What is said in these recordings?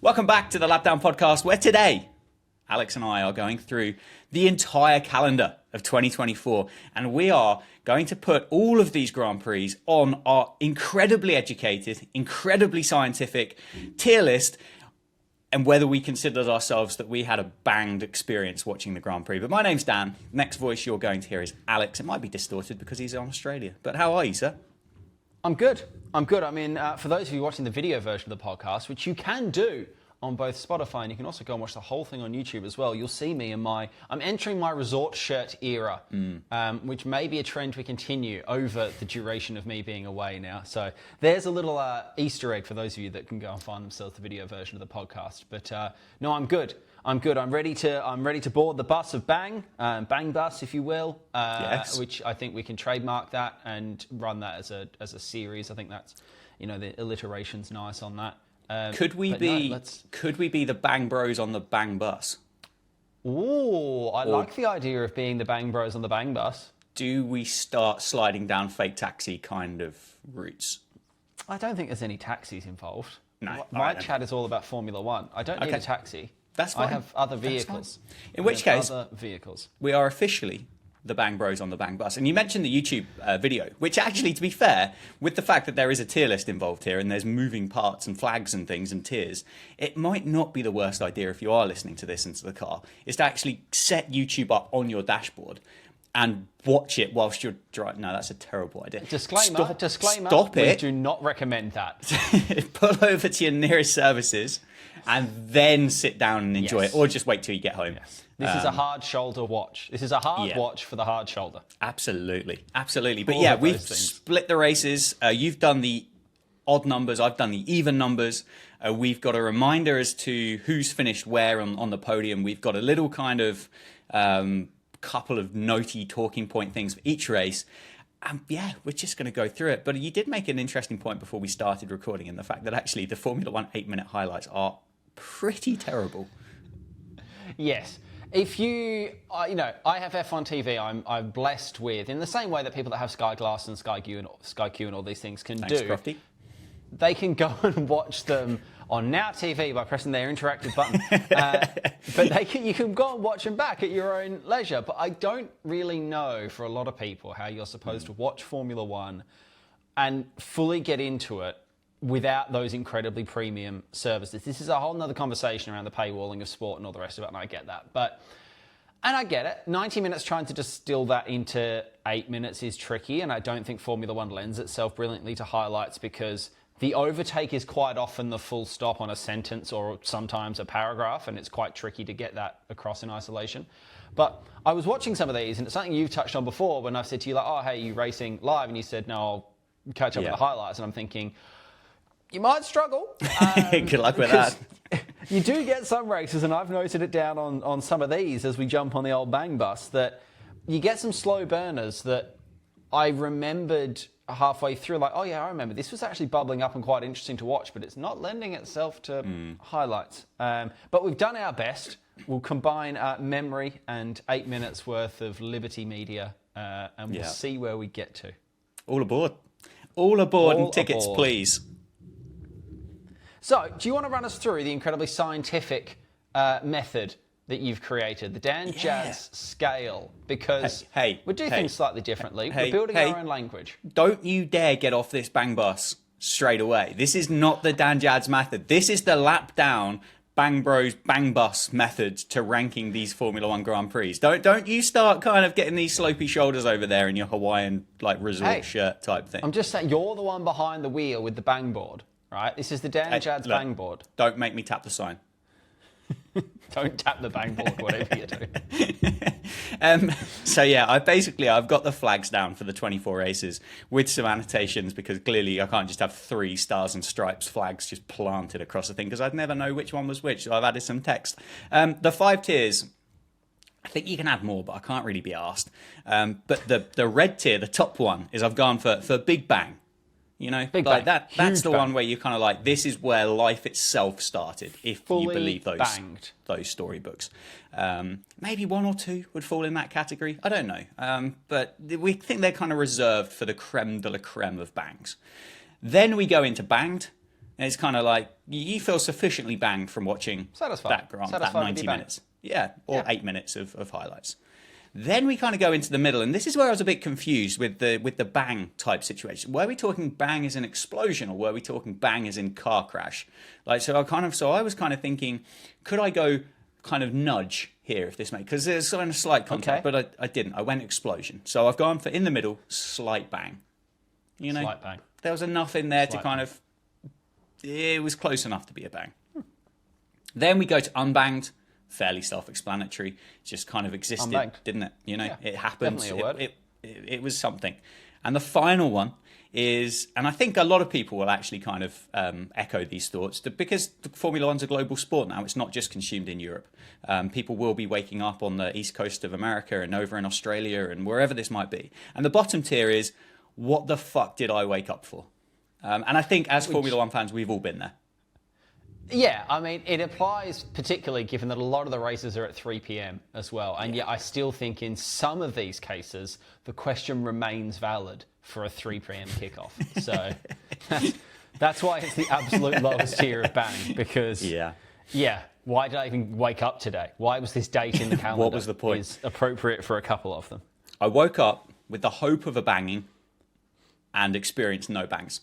Welcome back to the Lap Down Podcast, where today Alex and I are going through the entire calendar of 2024, and we are going to put all of these Grand Prix on our incredibly educated, incredibly scientific tier list, and whether we considered ourselves that we had a banged experience watching the Grand Prix. But my name's Dan. Next voice you're going to hear is Alex. It might be distorted because he's in Australia. But how are you, sir? I'm good. I mean, for those of you watching the video version of the podcast, which you can do on both Spotify, and you can also go and watch the whole thing on YouTube as well, you'll see me in I'm entering my resort shirt era, which may be a trend we continue over the duration of me being away now. So there's a little Easter egg for those of you that can go and find themselves the video version of the podcast. But no, I'm good. I'm ready to board the bus of Bang Bus, if you will. Yes. Which I think we can trademark that and run that as a series. I think that's, the alliteration's nice on that. Could we be the Bang Bros on the Bang Bus? Ooh, I like the idea of being the Bang Bros on the Bang Bus. Do we start sliding down fake taxi kind of routes? I don't think there's any taxis involved. No. My chat is all about Formula One. I don't need a taxi. That's fine. I have other vehicles. In which case, other vehicles. We are officially the Bang Bros on the Bang Bus. And you mentioned the YouTube video, which actually, to be fair, with the fact that there is a tier list involved here and there's moving parts and flags and things and tiers, it might not be the worst idea if you are listening to this into the car, is to actually set YouTube up on your dashboard and watch it whilst you're driving. No, that's a terrible idea. Disclaimer, stop it. We do not recommend that. Pull over to your nearest services and then sit down and enjoy it, or just wait till you get home. Yes. This is a hard shoulder watch. This is a hard watch for the hard shoulder. Absolutely. But yeah, we've split the races. You've done the odd numbers. I've done the even numbers. We've got a reminder as to who's finished where on the podium. We've got a little kind of couple of notey talking point things for each race. Yeah, we're just going to go through it. But you did make an interesting point before we started recording in the fact that actually the Formula One 8-minute highlights are pretty terrible. Yes. If you, I have F1 TV. I'm blessed with, in the same way that people that have Sky Glass and Sky Q and all these things can do. Crofty. They can go and watch them on Now TV by pressing their interactive button. But you can go and watch them back at your own leisure. But I don't really know for a lot of people how you're supposed to watch Formula One and fully get into it without those incredibly premium services. This is a whole nother conversation around the paywalling of sport and all the rest of it, and I get that. And I get it. 90 minutes trying to distill that into 8 minutes is tricky, and I don't think Formula One lends itself brilliantly to highlights because the overtake is quite often the full stop on a sentence or sometimes a paragraph, and it's quite tricky to get that across in isolation. But I was watching some of these, and it's something you've touched on before when I've said to you, like, oh, hey, you racing live? And you said, no, I'll catch up with the highlights. And I'm thinking, you might struggle. Good luck with that. You do get some races, and I've noted it down on some of these as we jump on the old Bang Bus, that you get some slow burners that I remembered halfway through, like, oh yeah, I remember. This was actually bubbling up and quite interesting to watch, but it's not lending itself to highlights. But we've done our best. We'll combine memory and 8 minutes worth of Liberty Media, and we'll see where we get to. All aboard. And tickets, please. So, do you want to run us through the incredibly scientific method that you've created, the Dan Jazz scale? Because we do things slightly differently. We're building our own language. Don't you dare get off this Bang Bus straight away. This is not the Dan Jazz method. This is the lap down Bang Bros Bang Bus method to ranking these Formula One Grand Prix. Don't you start kind of getting these slopey shoulders over there in your Hawaiian resort shirt type thing. I'm just saying, you're the one behind the wheel with the bang board. Right, this is the Dan Jad's bang board. Don't make me tap the sign. Don't tap the bang board, whatever you do. I've got the flags down for the 24 races with some annotations because clearly I can't just have 3 stars and stripes flags just planted across the thing because I'd never know which one was which. So I've added some text. The 5 tiers, I think you can add more, but I can't really be asked. But the red tier, the top one, is I've gone for Big Bang. Big bang. That's the one where you're kind of like, this is where life itself started, if fully you believe those storybooks. Maybe 1 or 2 would fall in that category. I don't know. But we think they're kind of reserved for the creme de la creme of bangs. Then we go into banged, And it's kind of like you feel sufficiently banged from watching that 90 minutes. Yeah, or 8 minutes of highlights. Then we kind of go into the middle, and this is where I was a bit confused with the bang type situation. Were we talking bang as an explosion, or were we talking bang as in car crash? Like, so I was kind of thinking, could I go kind of nudge here if this makes, because there's kind of slight contact, but I didn't. I went explosion. So I've gone for in the middle, slight bang. You know, Slight bang. There was enough in there to kind of, it was close enough to be a bang. Then we go to unbanged. Fairly self-explanatory. Just kind of existed, Unbanged. Didn't it? You know, it happened. Definitely a word. It was something. And the final one is, and I think a lot of people will actually kind of echo these thoughts, that because Formula One's a global sport now, it's not just consumed in Europe. People will be waking up on the east coast of America and over in Australia and wherever this might be. And the bottom tier is, what the fuck did I wake up for? And I think as Formula One fans, we've all been there. Yeah, I mean, it applies particularly given that a lot of the races are at 3 p.m. as well. And yet I still think in some of these cases, the question remains valid for a 3 p.m. kickoff. So that's why it's the absolute lowest tier of bang, because, why did I even wake up today? Why was this date in the calendar? What was the point? Is appropriate for a couple of them. I woke up with the hope of a banging and experienced no bangs.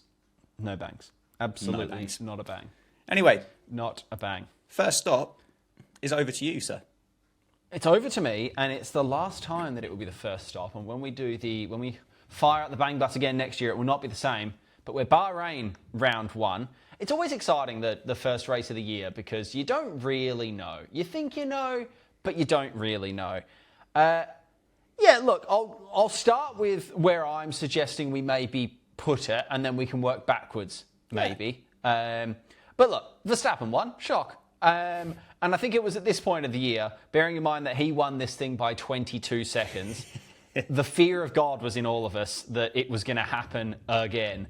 No bangs. Absolutely No bangs. not a bang. Anyway, Not a bang. first stop is over to you, sir. It's over to me, and it's the last time that it will be the first stop. And when we fire out the bang bus again next year, it will not be the same. But we're Bahrain round 1. It's always exciting, the first race of the year, because you don't really know. You think you know, but you don't really know. Look, I'll start with where I'm suggesting we maybe put it, and then we can work backwards, maybe. But look, Verstappen won. Shock. And I think it was at this point of the year, bearing in mind that he won this thing by 22 seconds, the fear of God was in all of us that it was going to happen again.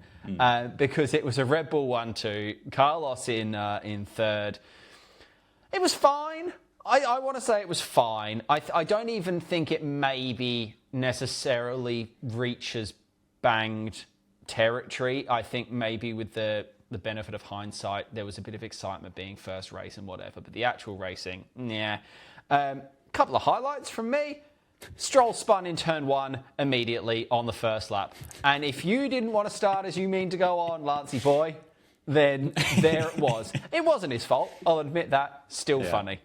Because it was a Red Bull 1-2, Carlos in third. It was fine. I want to say it was fine. I don't even think it maybe necessarily reaches banged territory. I think maybe with the benefit of hindsight, there was a bit of excitement being first race and whatever, but the actual racing, couple of highlights from me. Stroll spun in turn 1 immediately on the first lap. And if you didn't want to start as you mean to go on, Lancey boy, then there it was. It wasn't his fault, I'll admit that. Still funny.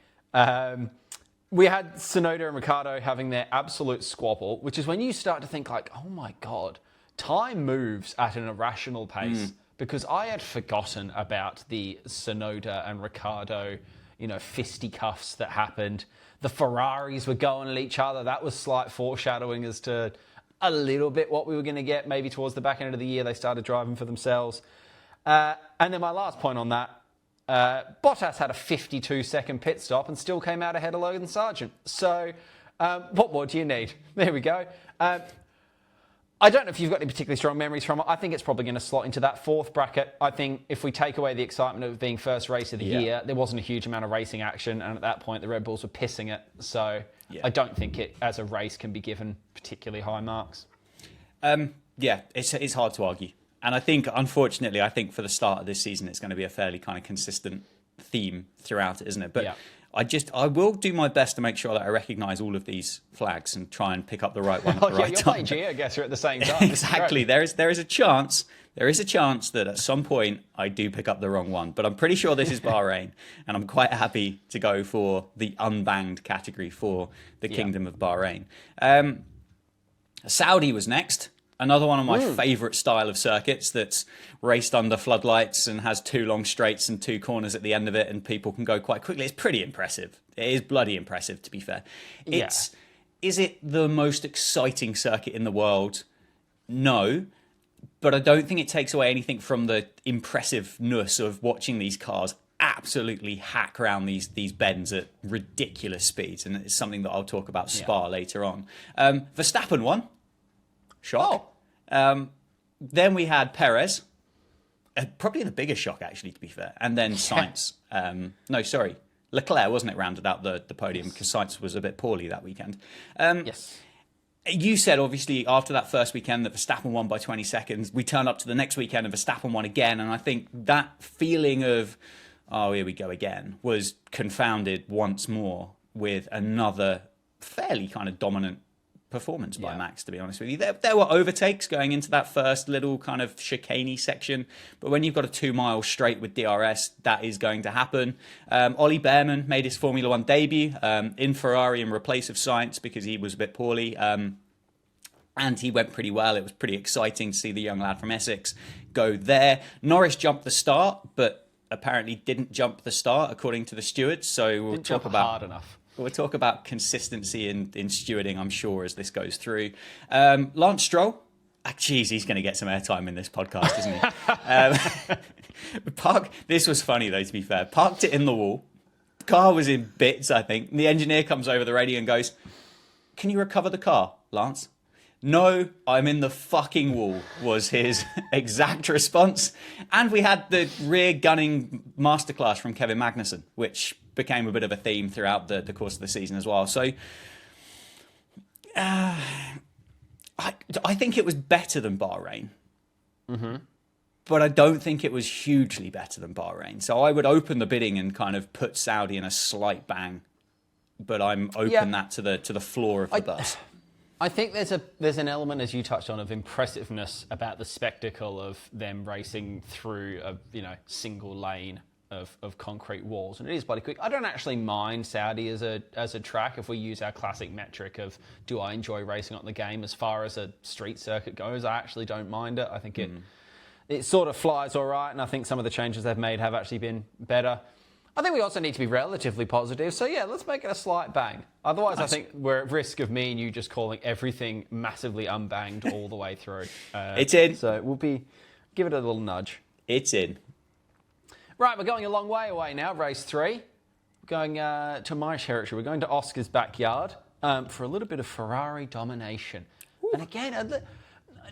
We had Tsunoda and Ricciardo having their absolute squabble, which is when you start to think like, oh my God, time moves at an irrational pace. Because I had forgotten about the Tsunoda and Ricciardo, fisticuffs that happened. The Ferraris were going at each other. That was slight foreshadowing as to a little bit what we were going to get. Maybe towards the back end of the year, they started driving for themselves. And then my last point on that, Bottas had a 52-second pit stop and still came out ahead of Logan Sargent. So what more do you need? There we go. I don't know if you've got any particularly strong memories from it. I think it's probably going to slot into that fourth bracket. I think if we take away the excitement of being first race of the year, there wasn't a huge amount of racing action. And at that point, the Red Bulls were pissing it. So I don't think it, as a race, can be given particularly high marks. It's hard to argue. And I think, unfortunately, for the start of this season, it's going to be a fairly kind of consistent theme throughout it, isn't it? But I will do my best to make sure that I recognise all of these flags and try and pick up the right one at the right time. You're playing GeoGuessr at the same time. Exactly. There is a chance that at some point I do pick up the wrong one. But I'm pretty sure this is Bahrain, and I'm quite happy to go for the unbanged category for the Kingdom of Bahrain. Saudi was next. Another one of my favourite style of circuits that's raced under floodlights and has 2 long straights and 2 corners at the end of it, and people can go quite quickly. It's pretty impressive. It is bloody impressive, to be fair. Is it the most exciting circuit in the world? No, but I don't think it takes away anything from the impressiveness of watching these cars absolutely hack around these bends at ridiculous speeds, and it's something that I'll talk about Spa later on. Verstappen won. Shock. Then we had Perez. Probably the biggest shock, actually, to be fair. And then Sainz. Leclerc, wasn't it, rounded out the podium because Sainz was a bit poorly that weekend. you said, obviously, after that first weekend that Verstappen won by 20 seconds. We turned up to the next weekend and Verstappen won again. And I think that feeling of, oh, here we go again, was confounded once more with another fairly kind of dominant performance by Max, to be honest with you. There were overtakes going into that first little kind of chicaney section, but when you've got a 2 mile straight with DRS, that is going to happen. Ollie Behrman made his Formula One debut in Ferrari in replace of Sainz because he was a bit poorly, and he went pretty well. It was pretty exciting to see the young lad from Essex go there. Norris jumped the start, but apparently didn't jump the start according to the stewards, so we'll talk about hard enough. We'll talk about consistency in stewarding, I'm sure, as this goes through. Lance Stroll, geez, he's going to get some airtime in this podcast, isn't he? This was funny, though, to be fair. Parked it in the wall. Car was in bits, I think. The engineer comes over the radio and goes, "Can you recover the car, Lance?" "No, I'm in the fucking wall," was his exact response. And we had the rear gunning masterclass from Kevin Magnussen, which became a bit of a theme throughout the course of the season as well. So I think it was better than Bahrain. Mm-hmm. But I don't think it was hugely better than Bahrain. So I would open the bidding and kind of put Saudi in a slight bang. But I'm open that to the floor of the bus. I think there's an element, as you touched on, of impressiveness about the spectacle of them racing through a single lane of concrete walls, and it is bloody quick. I don't actually mind Saudi as a track if we use our classic metric of do I enjoy racing on the game. As far as a street circuit goes, I actually don't mind it. I think it sort of flies all right, and I think some of the changes they've made have actually been better. I think we also need to be relatively positive. So, yeah, let's make it a slight bang. Otherwise, nice. I think we're at risk of me and you just calling everything massively unbanged all the way through. It's in. So give it a little nudge. It's in. Right, we're going a long way away now, race 3. We're going to my territory. We're going to Oscar's backyard for a little bit of Ferrari domination. Ooh. And again,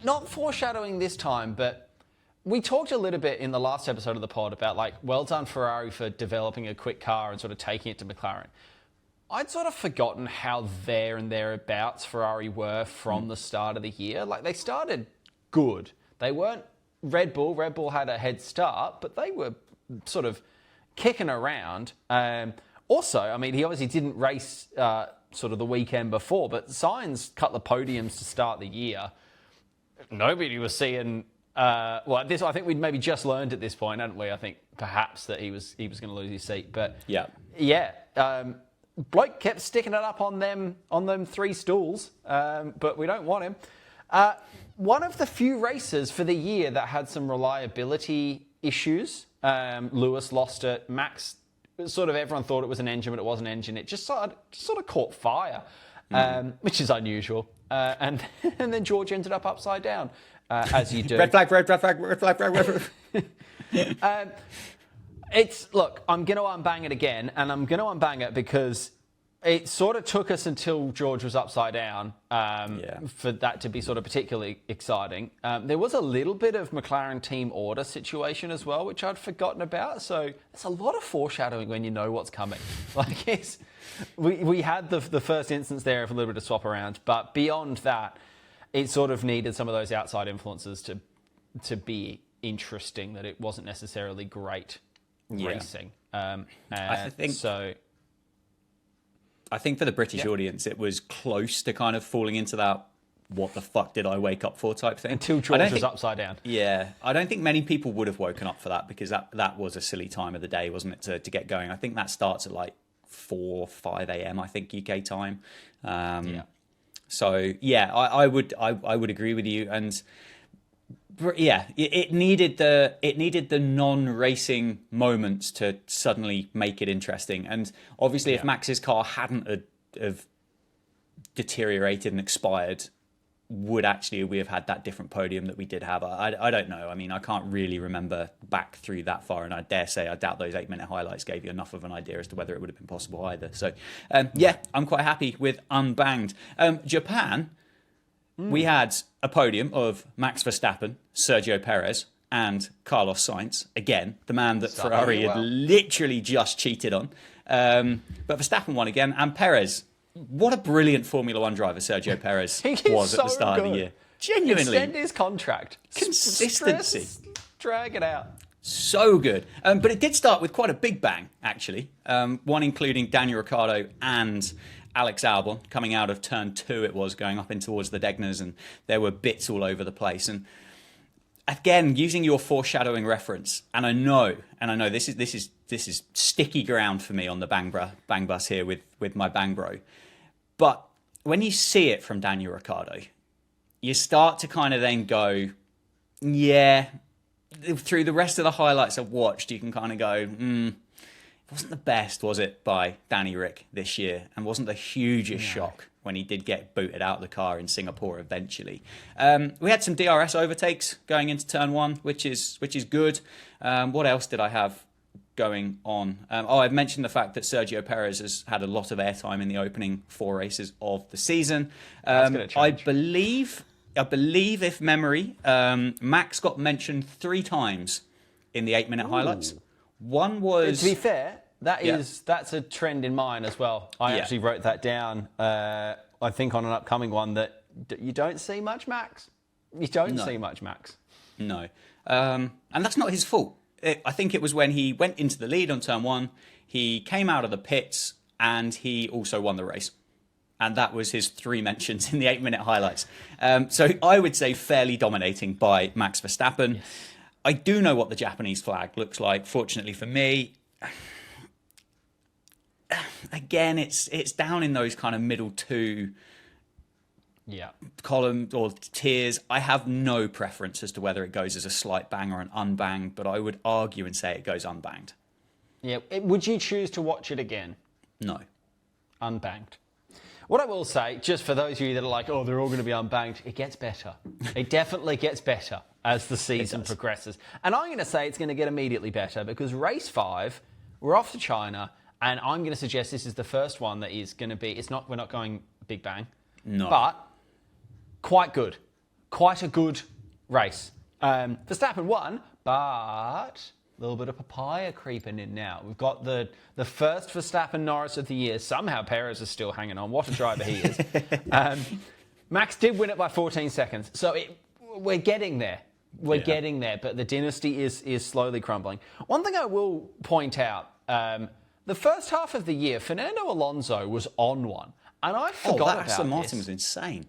not foreshadowing this time, but we talked a little bit in the last episode of the pod about, well done Ferrari for developing a quick car and sort of taking it to McLaren. I'd sort of forgotten how there and thereabouts Ferrari were from the start of the year. They started good. They weren't Red Bull. Red Bull had a head start, but they were sort of kicking around. Also, I mean, he obviously didn't race sort of the weekend before, but Sainz cut the podiums to start the year. Nobody was seeing... this I think we'd maybe just learned at this point, hadn't we? I think perhaps that he was going to lose his seat, but bloke kept sticking it up on them 3 stools, but we don't want him. One of the few races for the year that had some reliability issues. Lewis lost it. Max, sort of everyone thought it was an engine, but it wasn't an engine. It just sort of caught fire, which is unusual. And then George ended up upside down. As you do. Red flag, red flag, red flag, red flag. Look, I'm going to unbang it again, and I'm going to unbang it because it sort of took us until George was upside down for that to be sort of particularly exciting. There was a little bit of McLaren team order situation as well, which I'd forgotten about. So it's a lot of foreshadowing when you know what's coming. We had the first instance there of a little bit of swap around, but beyond that, it sort of needed some of those outside influences to be interesting, that it wasn't necessarily great racing. I think for the British audience, it was close to kind of falling into that what the fuck did I wake up for type thing. Until George was upside down. Yeah. I don't think many people would have woken up for that because that was a silly time of the day, wasn't it, to get going. I think that starts at 4, 5 a.m., I think, UK time. So I would agree with you, and it needed the non-racing moments to suddenly make it interesting. And obviously, if Max's car hadn't have deteriorated and expired, would actually we have had that different podium that we did have? I don't know. I mean, I can't really remember back through that far, and I dare say I doubt those 8-minute highlights gave you enough of an idea as to whether it would have been possible either. So, I'm quite happy with unbanged. Japan, we had a podium of Max Verstappen, Sergio Perez, and Carlos Sainz. Again, the man that Ferrari had literally just cheated on. But Verstappen won again, and Perez, what a brilliant Formula One driver Sergio Perez was at the start of the year. Genuinely. Extend his contract. Consistency. Drag it out. So good. But it did start with quite a big bang, actually. One including Daniel Ricciardo and Alex Albon coming out of turn 2, it was, going up in towards the Degners, and there were bits all over the place. And again, using your foreshadowing reference, and I know this is sticky ground for me on the bang bus here with my bang bro. But when you see it from Daniel Ricciardo, you start to kind of then go, yeah, through the rest of the highlights I've watched, you can kind of go, it wasn't the best, was it, by Danny Rick this year, and wasn't the hugest shock when he did get booted out of the car in Singapore eventually. We had some DRS overtakes going into turn 1, which is good. What else did I have going on? I've mentioned the fact that Sergio Perez has had a lot of airtime in the opening 4 races of the season. I believe, if memory, Max got mentioned 3 times in the 8-minute highlights. One was... To be fair, that's a trend in mine as well. I actually wrote that down, I think, on an upcoming one, that you don't see much Max. You don't see much Max. No. And that's not his fault. I think it was when he went into the lead on turn 1, he came out of the pits, and he also won the race. And that was his 3 mentions in the 8-minute highlights. So I would say fairly dominating by Max Verstappen. Yes. I do know what the Japanese flag looks like, fortunately for me. Again, it's down in those kind of middle 2 columns or tiers. I have no preference as to whether it goes as a slight bang or an unbanged, but I would argue and say it goes unbanged. Yeah. Would you choose to watch it again? No. Unbanged. What I will say, just for those of you that are like, oh, they're all going to be unbanged, it gets better. It definitely gets better as the season progresses. And I'm going to say it's going to get immediately better, because race 5, we're off to China, and I'm going to suggest this is the first one that is going to be, we're not going big bang, but quite good. Quite a good race. Verstappen won, but a little bit of papaya creeping in now. We've got the first Verstappen Norris of the year. Somehow Perez is still hanging on. What a driver he is. Max did win it by 14 seconds. So we're getting there. We're getting there, but the dynasty is slowly crumbling. One thing I will point out, the first half of the year, Fernando Alonso was on one. And I forgot about this. Aston Martin was insane.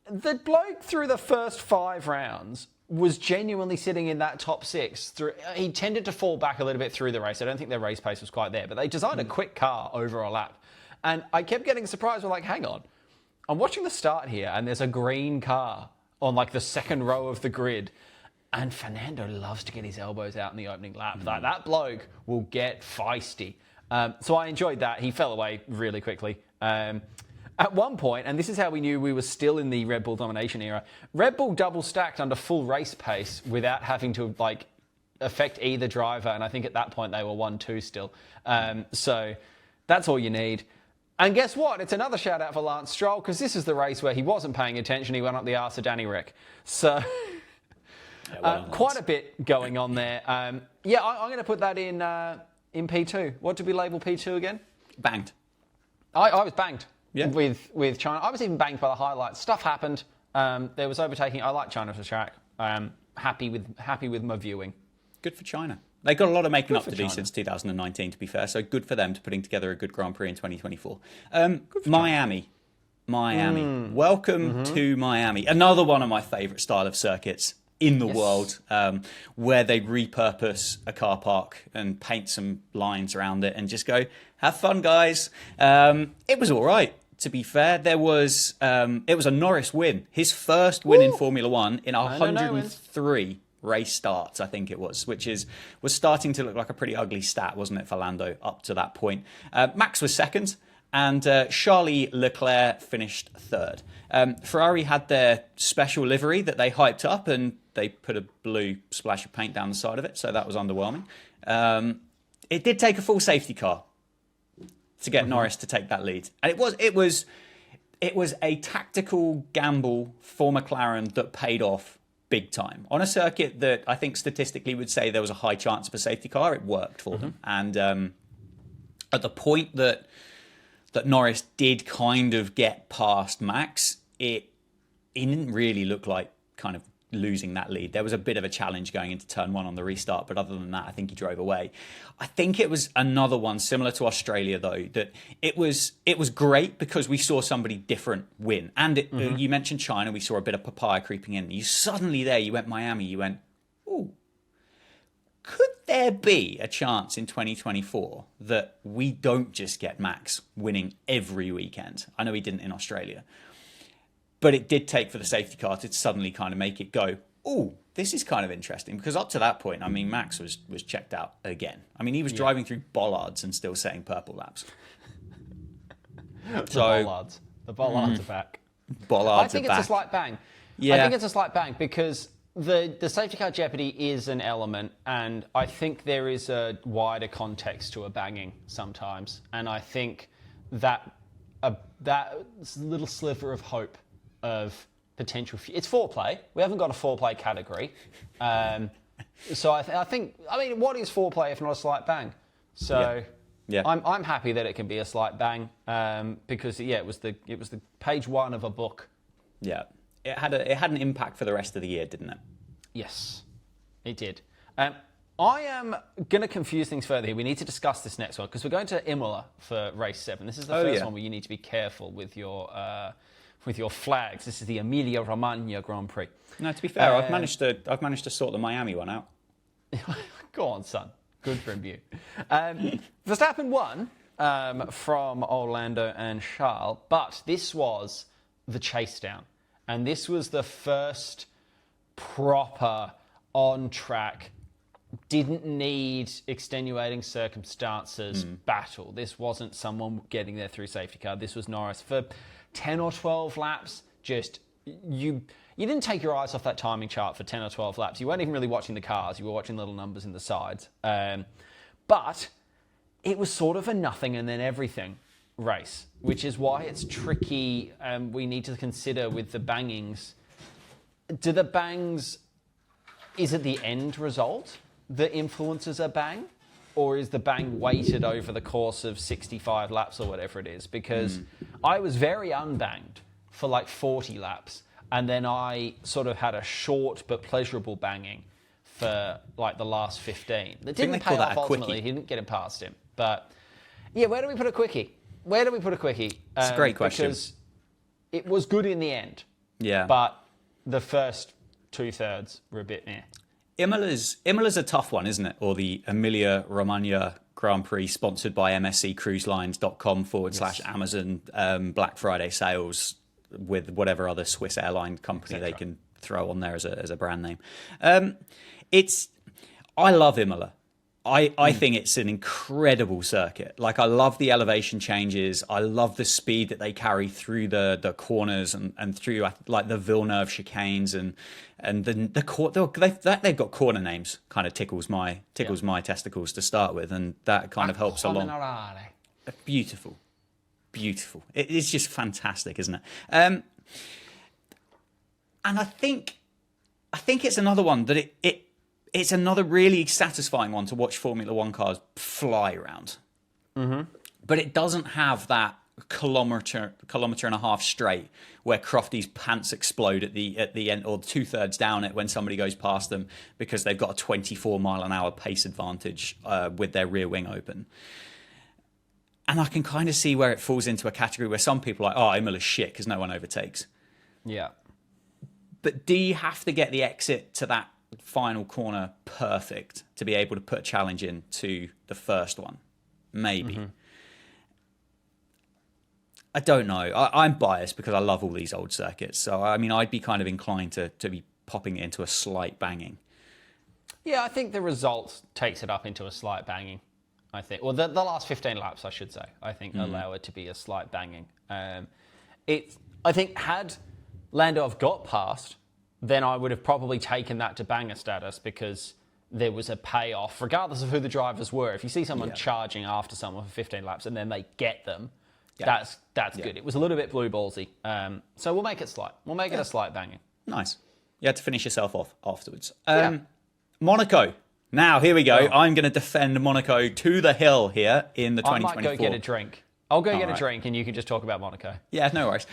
The bloke through the first 5 rounds was genuinely sitting in that top 6. He tended to fall back a little bit through the race. I don't think their race pace was quite there, but they designed a quick car over a lap. And I kept getting surprised. We're like, hang on. I'm watching the start here, and there's a green car on like the second row of the grid. And Fernando loves to get his elbows out in the opening lap. Like, that bloke will get feisty. So I enjoyed that. He fell away really quickly. At one point, and this is how we knew we were still in the Red Bull domination era, Red Bull double stacked under full race pace without having to affect either driver. And I think at that point they were 1-2 still. So that's all you need. And guess what? It's another shout out for Lance Stroll, because this is the race where he wasn't paying attention. He went up the arse of Danny Rick. So quite a bit going on there. I'm going to put that in P2. What did we label P2 again? Banged. I was banged. Yeah. With China. I was even banged by the highlights. Stuff happened. There was overtaking. I like China as a track. Happy with my viewing. Good for China. They got a lot of making up to do since 2019, to be fair. So good for them to putting together a good Grand Prix in 2024. Miami. Welcome to Miami. Another one of my favourite style of circuits in the world, where they repurpose a car park and paint some lines around it and just go, have fun, guys. It was all right. To be fair, it was a Norris win, his first win in Formula One in 103 race starts, I think it was, which was starting to look like a pretty ugly stat, wasn't it, for Lando up to that point. Max was second, and Charles Leclerc finished third. Ferrari had their special livery that they hyped up, and they put a blue splash of paint down the side of it, so that was underwhelming. It did take a full safety car to get Norris to take that lead. And it was a tactical gamble for McLaren that paid off big time. On a circuit that I think statistically would say there was a high chance of a safety car, it worked for them. And at the point that that Norris did kind of get past Max, it didn't really look like kind of losing that lead. There was a bit of a challenge going into turn 1 on the restart, but other than that, I think he drove away. I think it was another one similar to Australia, though, that it was great because we saw somebody different win. And you mentioned China, we saw a bit of papaya creeping in. You suddenly there, you went Miami, you went, ooh, could there be a chance in 2024 that we don't just get Max winning every weekend? I know he didn't in Australia. But it did take for the safety car to suddenly kind of make it go, oh, this is kind of interesting. Because up to that point, I mean, Max was checked out again. I mean, he was driving through bollards and still setting purple laps. The bollards are back. Bollards I think are it's back. a slight bang. Yeah. I think it's a slight bang because the safety car jeopardy is an element, and I think there is a wider context to a banging sometimes. And I think that little sliver of hope of potential. It's foreplay. We haven't got a foreplay category. So I think, what is foreplay if not a slight bang? So yeah. I'm happy that it can be a slight bang because it was the page 1 of a book. Yeah, it had an impact for the rest of the year, didn't it? Yes, it did. I am going to confuse things further here. We need to discuss this next one because we're going to Imola for race 7. This is the first one where you need to be careful with your flags. This is the Emilia-Romagna Grand Prix. No, to be fair, I've managed to sort the Miami one out. Go on, son. Good from you. Verstappen won from Orlando and Charles, but this was the chase down. And this was the first proper on-track, didn't need extenuating circumstances battle. This wasn't someone getting there through safety car. This was Norris. For 10 or 12 laps, just you didn't take your eyes off that timing chart for 10 or 12 laps. You weren't even really watching the cars. You were watching little numbers in the sides. But it was sort of a nothing and then everything race, which is why it's tricky. We need to consider with the bangings. Do the bangs, is it the end result that influences a bang? Or is the bang weighted over the course of 65 laps or whatever it is? Because I was very unbanged for like 40 laps. And then I sort of had a short but pleasurable banging for like the last 15. That didn't pay off ultimately. He didn't get it past him. But yeah, where do we put a quickie? It's a great question. Because it was good in the end. Yeah. But the first 2/3 were a bit meh. Imola's a tough one, isn't it? Or the Emilia-Romagna Grand Prix, sponsored by msccruiselines.com/Amazon Black Friday sales with whatever other Swiss airline company they can throw on there as a brand name. I love Imola. I think it's an incredible circuit. Like, I love the elevation changes. I love the speed that they carry through the corners and through like the Villeneuve chicanes and they've got corner names. Kind of tickles my testicles to start with, and that kind of helps along. Beautiful. It's just fantastic, isn't it? And I think it's another one that it's another really satisfying one to watch Formula One cars fly around. Mm-hmm. But it doesn't have that kilometre and a half straight where Crofty's pants explode at the end, or 2/3 down it when somebody goes past them because they've got a 24-mile-an-hour pace advantage with their rear wing open. And I can kind of see where it falls into a category where some people are like, oh, Imola's shit because no one overtakes. Yeah. But do you have to get the exit to that final corner perfect to be able to put a challenge in to the first one? Maybe. Mm-hmm. I don't know. I'm biased because I love all these old circuits. So, I mean, I'd be kind of inclined to be popping it into a slight banging. Yeah, I think the result takes it up into a slight banging. I think, well, the last 15 laps, I should say, I think allow it to be a slight banging. I think had Lando have got past, then I would have probably taken that to banger status because there was a payoff, regardless of who the drivers were. If you see someone charging after someone for 15 laps and then they get them, that's good. It was a little bit blue ballsy. So we'll make it slight. We'll make it a slight banging. Nice. You had to finish yourself off afterwards. Monaco. Now, here we go. I'm going to defend Monaco to the hill here in the 2024. I might go get a drink. I'll go get a right. drink and you can just talk about Monaco. Yeah, no worries.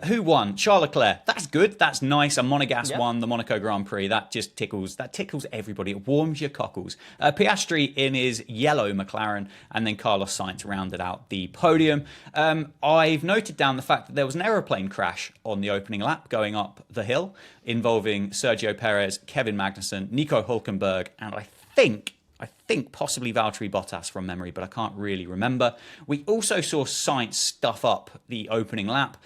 Who won? Charles Leclerc. That's good. That's nice. And Monegasque won the Monaco Grand Prix. That just tickles everybody. It warms your cockles. Piastri in his yellow McLaren, and then Carlos Sainz rounded out the podium. I've noted down the fact that there was an aeroplane crash on the opening lap going up the hill involving Sergio Perez, Kevin Magnussen, Nico Hülkenberg, and I think possibly Valtteri Bottas from memory, but I can't really remember. We also saw Sainz stuff up the opening lap,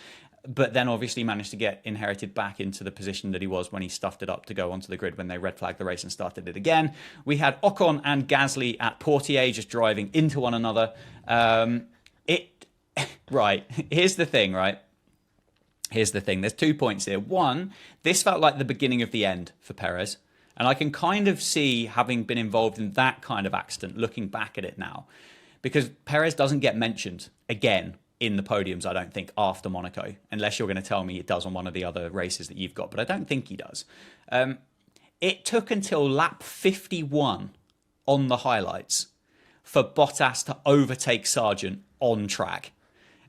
but then obviously managed to get inherited back into the position that he was when he stuffed it up to go onto the grid when they red flagged the race and started it again. We had Ocon and Gasly at Portier just driving into one another. Right, here's the thing, right? Here's the thing. There's 2 points here. One, this felt like the beginning of the end for Perez. And I can kind of see, having been involved in that kind of accident, looking back at it now, because Perez doesn't get mentioned again in the podiums, I don't think, after Monaco, unless you're going to tell me it does on one of the other races that you've got, but I don't think he does. It took until lap 51 on the highlights for Bottas to overtake Sargent on track.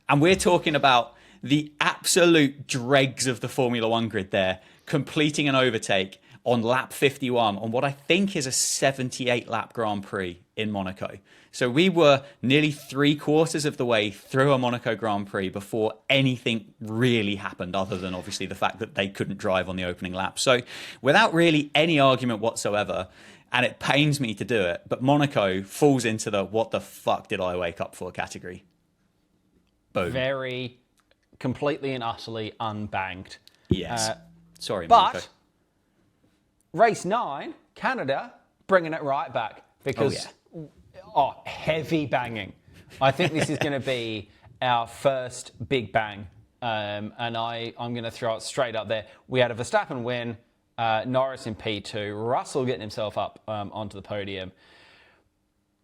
And we're talking about the absolute dregs of the Formula One grid there, completing an overtake on lap 51 on what I think is a 78-lap Grand Prix in Monaco. So we were nearly 3/4 of the way through a Monaco Grand Prix before anything really happened, other than obviously the fact that they couldn't drive on the opening lap. So without really any argument whatsoever, and it pains me to do it, but Monaco falls into the what the fuck did I wake up for category. Boom. Very completely and utterly unbanked. Yes. Sorry, but Monaco. Race 9, Canada, bringing it right back because, heavy banging. I think this is going to be our first big bang, and I'm going to throw it straight up there. We had a Verstappen win, Norris in P2, Russell getting himself up onto the podium.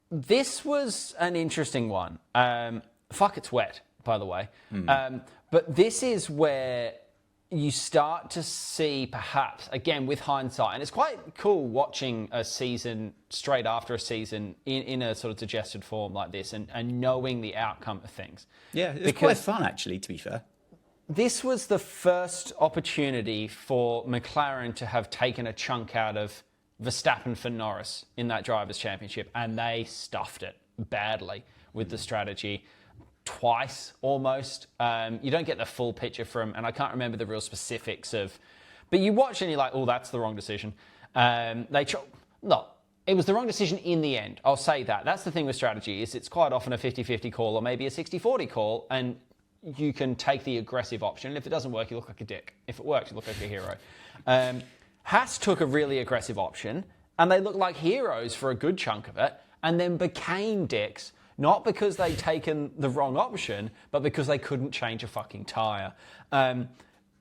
This was an interesting one. It's wet, by the way. But this is where you start to see, perhaps, again, with hindsight, and it's quite cool watching a season straight after a season in a sort of digested form like this and knowing the outcome of things. Yeah, it's quite fun, actually, to be fair. This was the first opportunity for McLaren to have taken a chunk out of Verstappen for Norris in that Drivers' Championship, and they stuffed it badly with the strategy. Twice almost. You don't get the full picture from, and I can't remember the real specifics of, but you watch and you're like, oh, that's the wrong decision. Look, it was the wrong decision in the end. I'll say that. That's the thing with strategy, is it's quite often a 50-50 call or maybe a 60-40 call, and you can take the aggressive option. And if it doesn't work, you look like a dick. If it works, you look like a hero. Haas took a really aggressive option, and they looked like heroes for a good chunk of it, and then became dicks. Not because they'd taken the wrong option, but because they couldn't change a fucking tyre. And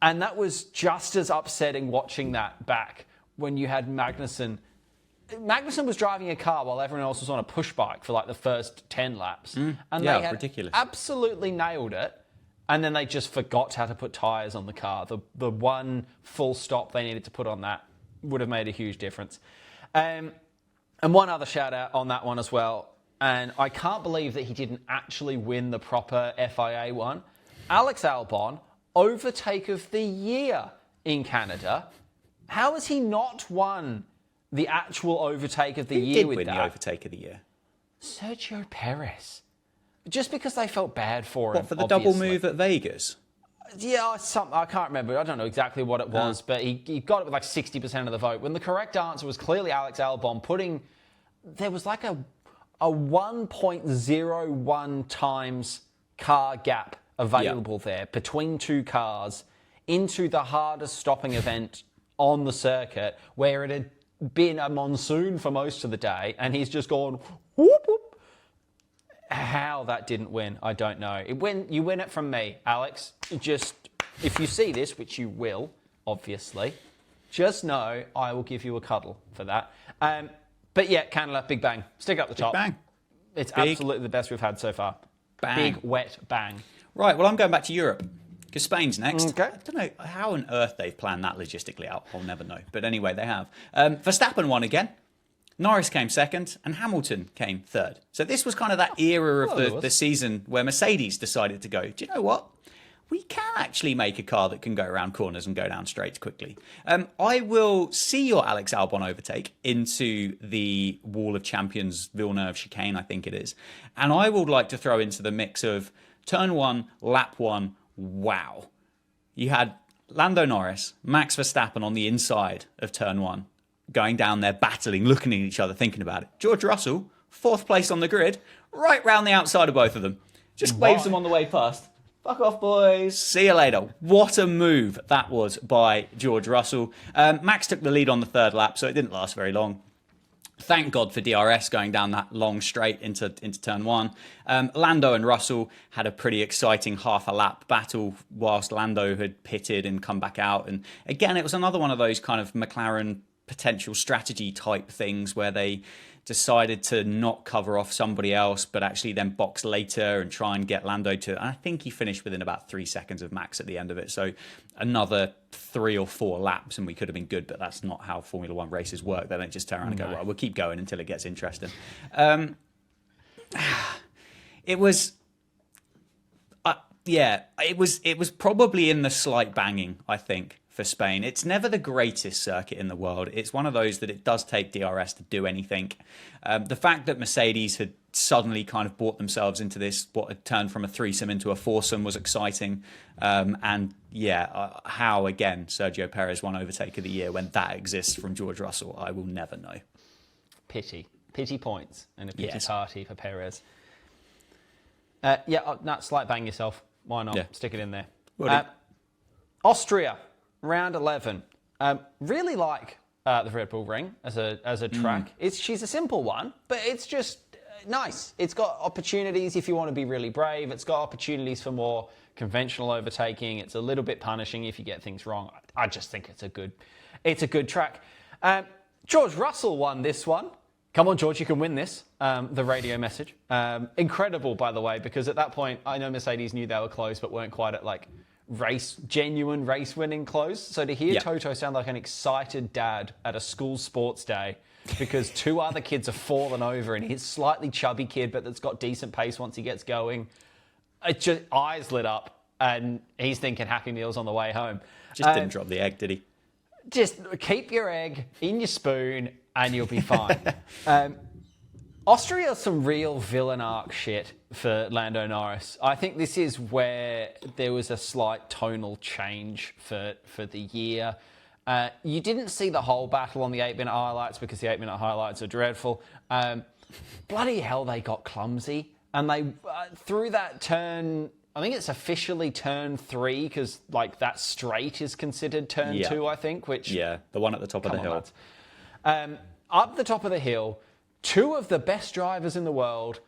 that was just as upsetting watching that back when you had Magnussen. Magnussen was driving a car while everyone else was on a push bike for like the first 10 laps. And they had ridiculous. Absolutely nailed it. And then they just forgot how to put tyres on the car. The one full stop they needed to put on that would have made a huge difference. And one other shout out on that one as well. And I can't believe that he didn't actually win the proper FIA one. Alex Albon, overtake of the year in Canada. How has he not won the actual overtake of the year with that? Who did win the overtake of the year? Sergio Perez. Just because they felt bad for him. What, for the obviously. double move at Vegas? Yeah, I can't remember. I don't know exactly what it was, but he got it with like 60% of the vote. When the correct answer was clearly Alex Albon there was like a 1.01 times car gap available there between two cars into the hardest stopping event on the circuit, where it had been a monsoon for most of the day, and he's just gone whoop whoop. How that didn't win, I don't know. You win it from me, Alex. Just, if you see this, which you will, obviously, just know I will give you a cuddle for that. But yeah, Canada, big bang. Stick up the top. Bang. It's absolutely the best we've had so far. Bang. Big, wet bang. Right, well, I'm going back to Europe, because Spain's next. Okay. I don't know how on earth they've planned that logistically out. I'll never know. But anyway, they have. Verstappen won again. Norris came second, and Hamilton came third. So this was kind of that era of the season where Mercedes decided to go, do you know what? We can actually make a car that can go around corners and go down straights quickly. I will see your Alex Albon overtake into the Wall of Champions Villeneuve chicane, I think it is. And I would like to throw into the mix of turn 1, lap 1, wow. You had Lando Norris, Max Verstappen on the inside of turn 1, going down there, battling, looking at each other, thinking about it. George Russell, 4th place on the grid, right round the outside of both of them. Just waves them on the way past. Fuck off, boys. See you later. What a move that was by George Russell. Max took the lead on the 3rd lap, so it didn't last very long. Thank God for DRS going down that long straight into turn 1. Lando and Russell had a pretty exciting half a lap battle whilst Lando had pitted and come back out. And again, it was another one of those kind of McLaren potential strategy type things where they decided to not cover off somebody else, but actually then box later and try and get Lando to... And I think he finished within about 3 seconds of Max at the end of it. So another 3 or 4 laps and we could have been good, but that's not how Formula One races work. They don't just turn around and go, well, we'll keep going until it gets interesting. It was... it was probably in the slight banging, I think, for Spain. It's never the greatest circuit in the world. It's one of those that it does take DRS to do anything. The fact that Mercedes had suddenly kind of brought themselves into this, what had turned from a threesome into a foursome, was exciting. How, again, Sergio Perez won Overtake of the Year when that exists from George Russell, I will never know. Pity points and a pity Yes. party for Perez. Slight bang yourself. Why not? Yeah. Stick it in there. Austria, round 11. Really like the Red Bull Ring as a track. She's a simple one, but it's just nice. It's got opportunities if you want to be really brave. It's got opportunities for more conventional overtaking. It's a little bit punishing if you get things wrong. I just think it's a good track. George Russell won this one. Come on, George, you can win this. The radio message. Incredible, by the way, because at that point, I know Mercedes knew they were close, but weren't quite at genuine race winning close. So to hear Toto sound like an excited dad at a school sports day because 2 other kids have fallen over and he's slightly chubby kid, but that's got decent pace once he gets going. It just eyes lit up and he's thinking Happy Meals on the way home. Just didn't drop the egg, did he? Just keep your egg in your spoon and you'll be fine. Austria, some real villain arc shit for Lando Norris. I think this is where there was a slight tonal change for the year. You didn't see the whole battle on the 8-minute highlights because the 8-minute highlights are dreadful. Bloody hell, they got clumsy. And they, through that turn, I think it's officially turn 3 because that straight is considered turn 2, I think. Which the one at the top of the hill. Up the top of the hill, 2 of the best drivers in the world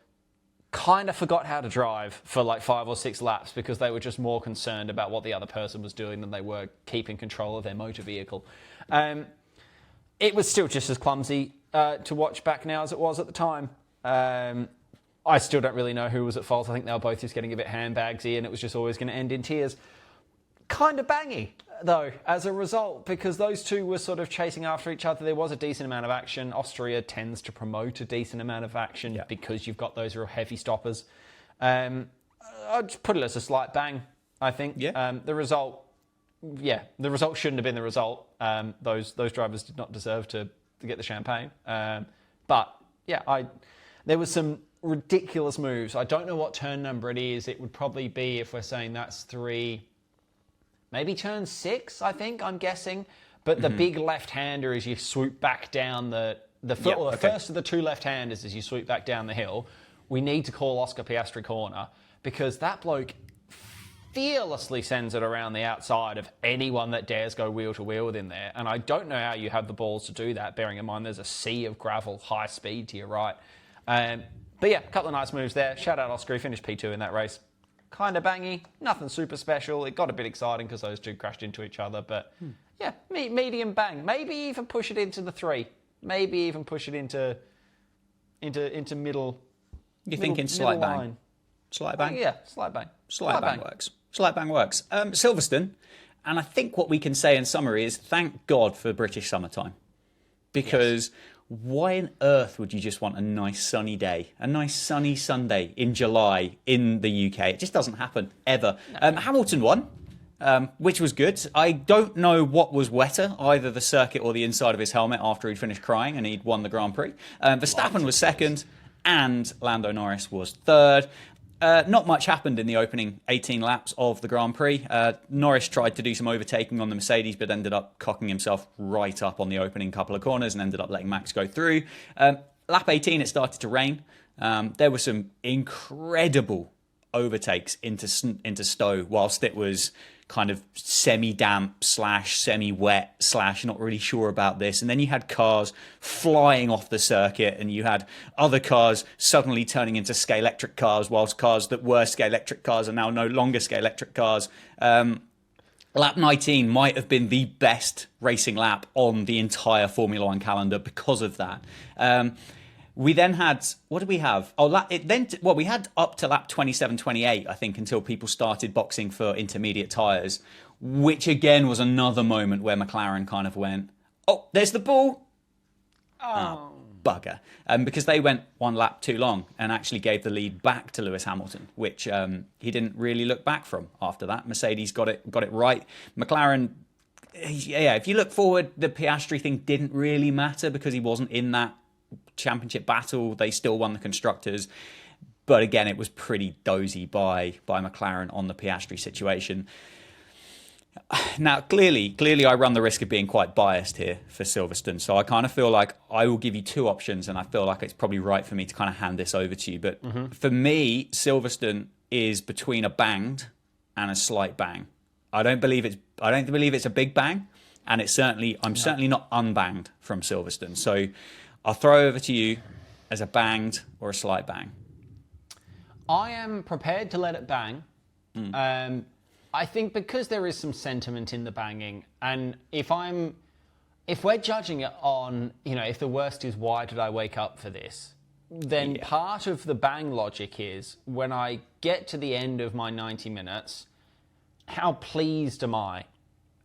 kind of forgot how to drive for 5 or 6 laps because they were just more concerned about what the other person was doing than they were keeping control of their motor vehicle. It was still just as clumsy to watch back now as it was at the time. I still don't really know who was at fault. I think they were both just getting a bit handbagsy and it was just always going to end in tears. Kind of bangy, though, as a result, because those 2 were sort of chasing after each other. There was a decent amount of action. Austria tends to promote a decent amount of action because you've got those real heavy stoppers. I'd just put it as a slight bang, I think. The result shouldn't have been the result. Those drivers did not deserve to get the champagne. There was some ridiculous moves. I don't know what turn number it is. It would probably be, if we're saying that's 3... maybe turn 6, I think, I'm guessing. But the big left-hander as you swoop back down the first of the 2 left-handers as you swoop back down the hill. We need to call Oscar Piastri corner because that bloke fearlessly sends it around the outside of anyone that dares go wheel-to-wheel within there. And I don't know how you have the balls to do that, bearing in mind there's a sea of gravel, high speed to your right. A couple of nice moves there. Shout out Oscar, he finished P2 in that race. Kind of bangy, nothing super special. It got a bit exciting because those 2 crashed into each other. But medium bang. Maybe even push it into the 3. Maybe even push it into middle. You're thinking slight bang? Line. Slight bang? Slight bang. Slight bang works. Slight bang works. Silverstone, and I think what we can say in summary is thank God for British summertime. Because why on earth would you just want a nice sunny day, a nice sunny Sunday in July in the UK? It just doesn't happen ever. No. Hamilton won. Which was good. I don't know what was wetter, either the circuit or the inside of his helmet after he'd finished crying and he'd won the Grand Prix. Verstappen was second and Lando Norris was third. Not much happened in the opening 18 laps of the Grand Prix. Norris tried to do some overtaking on the Mercedes, but ended up cocking himself right up on the opening couple of corners and ended up letting Max go through. Lap 18, it started to rain. There were some incredible overtakes into Stowe whilst it was kind of semi-damp / semi-wet / not really sure about this. And then you had cars flying off the circuit and you had other cars suddenly turning into Scalextric cars whilst cars that were Scalextric cars are now no longer Scalextric cars. Lap 19 might have been the best racing lap on the entire Formula One calendar because of that. We then had, what did we have? We had up to lap 27, 28, I think, until people started boxing for intermediate tyres, which again was another moment where McLaren kind of went, oh, there's the ball. Oh, bugger. Because they went one lap too long and actually gave the lead back to Lewis Hamilton, which he didn't really look back from after that. Mercedes got it right. McLaren, yeah, if you look forward, the Piastri thing didn't really matter because he wasn't in that championship battle. They still won the constructors, but again it was pretty dozy by McLaren on the Piastri situation. Now clearly I run the risk of being quite biased here for Silverstone, so I kind of feel like I will give you two options and I feel like it's probably right for me to kind of hand this over to you. But for me, Silverstone is between a banged and a slight bang. I don't believe it's a big bang, and I'm certainly not unbanged from Silverstone. So I'll throw over to you as a banged or a slight bang. I am prepared to let it bang. I think because there is some sentiment in the banging, and if we're judging it on, if the worst is why did I wake up for this, then part of the bang logic is when I get to the end of my 90 minutes, how pleased am I?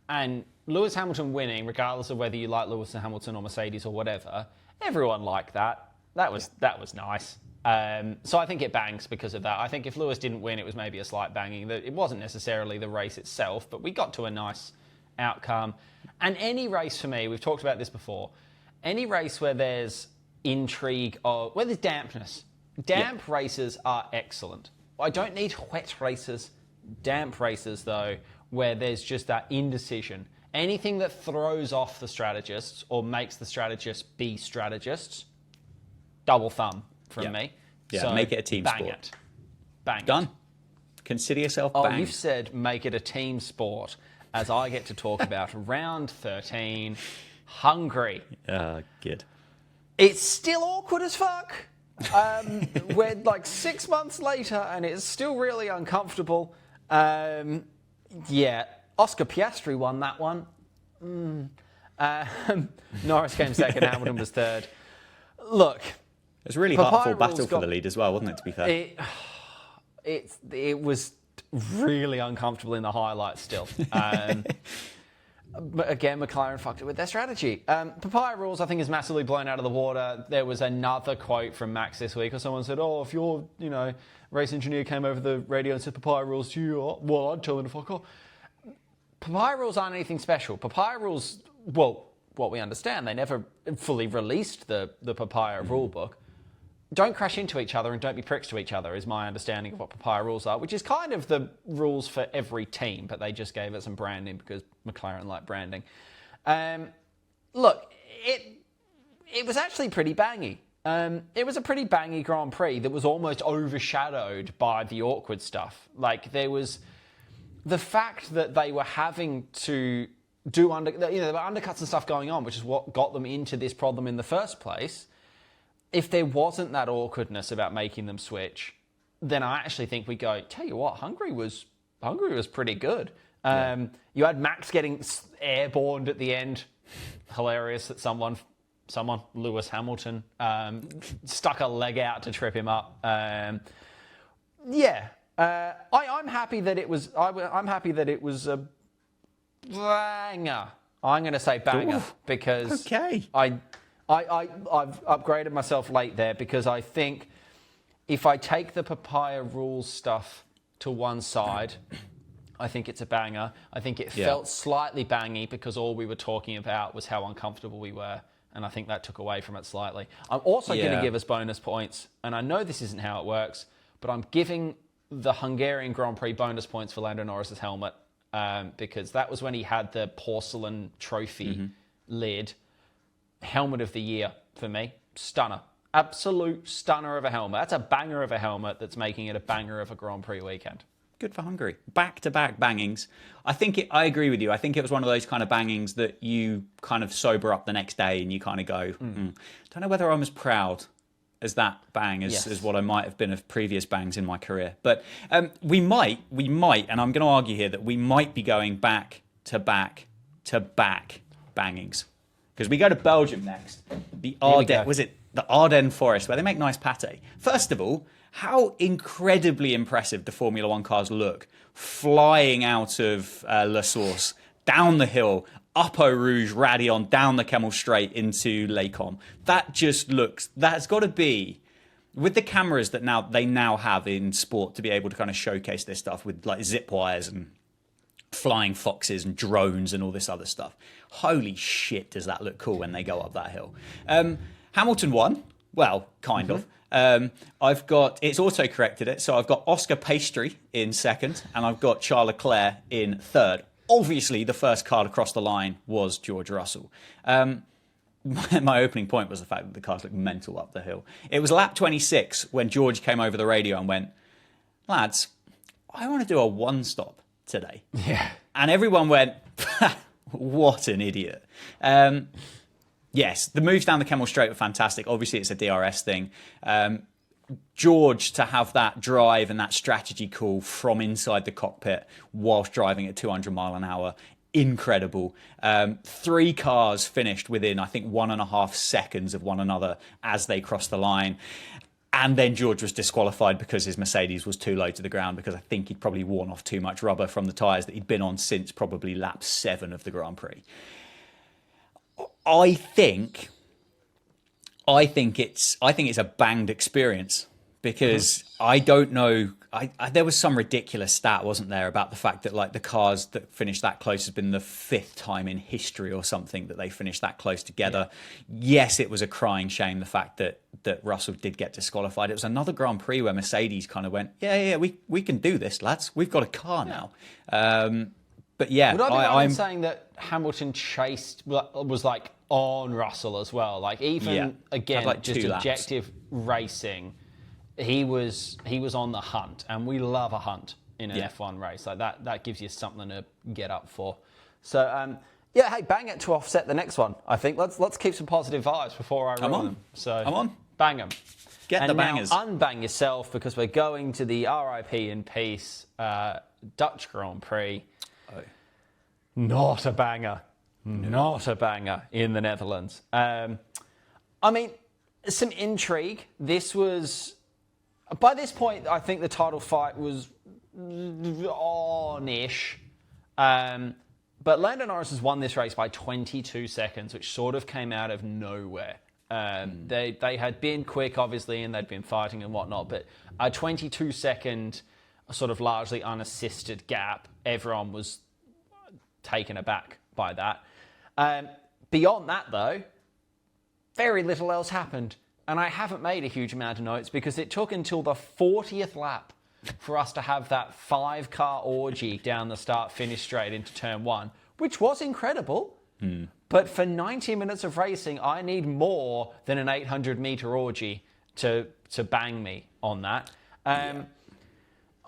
And Lewis Hamilton winning, regardless of whether you like Lewis Hamilton or Mercedes or whatever, everyone liked that. That was nice. So I think it bangs because of that. I think if Lewis didn't win, it was maybe a slight banging. It wasn't necessarily the race itself, but we got to a nice outcome. And any race for me, we've talked about this before, any race where there's intrigue or where there's dampness. Damp races are excellent. I don't need wet races. Damp races, though, where there's just that indecision. Anything that throws off the strategists or makes the strategists be strategists, double thumb from me. Yeah, so make it a team sport. Bang it. Done. Consider yourself banged. Oh, you've said make it a team sport, as I get to talk about round 13, Hungary. Good. It's still awkward as fuck. We're like 6 months later and it's still really uncomfortable. Oscar Piastri won that one. Norris came second, Hamilton was third. Look, it was a really hard battle for the lead as well, wasn't it, to be fair? It was really uncomfortable in the highlights still. But again, McLaren fucked it with their strategy. Papaya rules, I think, is massively blown out of the water. There was another quote from Max this week, or someone said, "Oh, if your, race engineer came over the radio and said papaya rules to you, well, I'd tell him to fuck off." Papaya rules aren't anything special. Papaya rules, well, what we understand, they never fully released the papaya rule book. Don't crash into each other and don't be pricks to each other is my understanding of what papaya rules are, which is kind of the rules for every team, but they just gave it some branding because McLaren like branding. Look, it was actually pretty bangy. It was a pretty bangy Grand Prix that was almost overshadowed by the awkward stuff. Like, there was the fact that they were having to do there were undercuts and stuff going on, which is what got them into this problem in the first place. If there wasn't that awkwardness about making them switch, then I actually think we go, tell you what, Hungary was pretty good. You had Max getting airborne at the end. Hilarious that someone, Lewis Hamilton, stuck a leg out to trip him up. I'm happy that it was. I'm happy that it was a banger. I'm going to say banger because I've upgraded myself late there because I think if I take the papaya rules stuff to one side, I think it's a banger. I think it felt slightly bangy because all we were talking about was how uncomfortable we were. And I think that took away from it slightly. I'm also going to give us bonus points. And I know this isn't how it works, but I'm giving the Hungarian Grand Prix bonus points for Lando Norris's helmet because that was when he had the porcelain trophy lid. Helmet of the year for me. Stunner. Absolute stunner of a helmet. That's a banger of a helmet that's making it a banger of a Grand Prix weekend. Good for Hungary. Back-to-back bangings. I agree with you. I think it was one of those kind of bangings that you kind of sober up the next day and you kind of go, don't know whether I'm as proud as that bang as what I might have been of previous bangs in my career. But we might, and I'm going to argue here that we might be going back-to-back bangings. Because we go to Belgium next. The Ardennes Forest, where they make nice pate. First of all, how incredibly impressive the Formula One cars look, flying out of La Source, down the hill, up Eau Rouge, Radion, down the Kemmel Straight into Les Combes. That just looks, that's got to be, with the cameras that they now have in sport to be able to kind of showcase this stuff with like zip wires and flying foxes and drones and all this other stuff. Holy shit, does that look cool when they go up that hill. Hamilton won. Well, kind of. It's auto-corrected it, so I've got Oscar Pastry in second, and I've got Charles Leclerc in third. Obviously, the first car to cross the line was George Russell. My opening point was the fact that the cars looked mental up the hill. It was lap 26 when George came over the radio and went, lads, I want to do a one-stop today. Yeah. And everyone went, what an idiot. Yes, the moves down the Kemmel Straight were fantastic. Obviously, it's a DRS thing. George to have that drive and that strategy call from inside the cockpit whilst driving at 200 mile an hour, incredible. 3 cars finished within, I think, 1.5 seconds of one another as they crossed the line. And then George was disqualified because his Mercedes was too low to the ground because I think he'd probably worn off too much rubber from the tyres that he'd been on since probably lap 7 of the Grand Prix. I think it's a banged experience because I don't know. There was some ridiculous stat, wasn't there, about the fact that like the cars that finished that close has been the 5th time in history or something that they finished that close together. Yeah. Yes, it was a crying shame the fact that Russell did get disqualified. It was another Grand Prix where Mercedes kind of went, we can do this, lads. We've got a car now. But yeah, would I be right in saying that Hamilton was like on Russell as well? Like even again, like just objective racing, he was on the hunt, and we love a hunt in an F1 race. Like that gives you something to get up for. So hey, bang it to offset the next one. I think let's keep some positive vibes before I ruin them. So come on, bang them. Get the bangers. Now unbang yourself because we're going to the RIP in peace Dutch Grand Prix. Oh. Not a banger. Not a banger in the Netherlands. I mean, some intrigue. This was, by this point, I think the title fight was on-ish. But Lando Norris has won this race by 22 seconds, which sort of came out of nowhere. They had been quick, obviously, and they'd been fighting and whatnot, but a 22-second sort of largely unassisted gap, everyone was taken aback by that. Beyond that, though, very little else happened. And I haven't made a huge amount of notes because it took until the 40th lap for us to have that 5-car orgy down the start-finish straight into turn 1, which was incredible. But for 90 minutes of racing, I need more than an 800-meter orgy to bang me on that.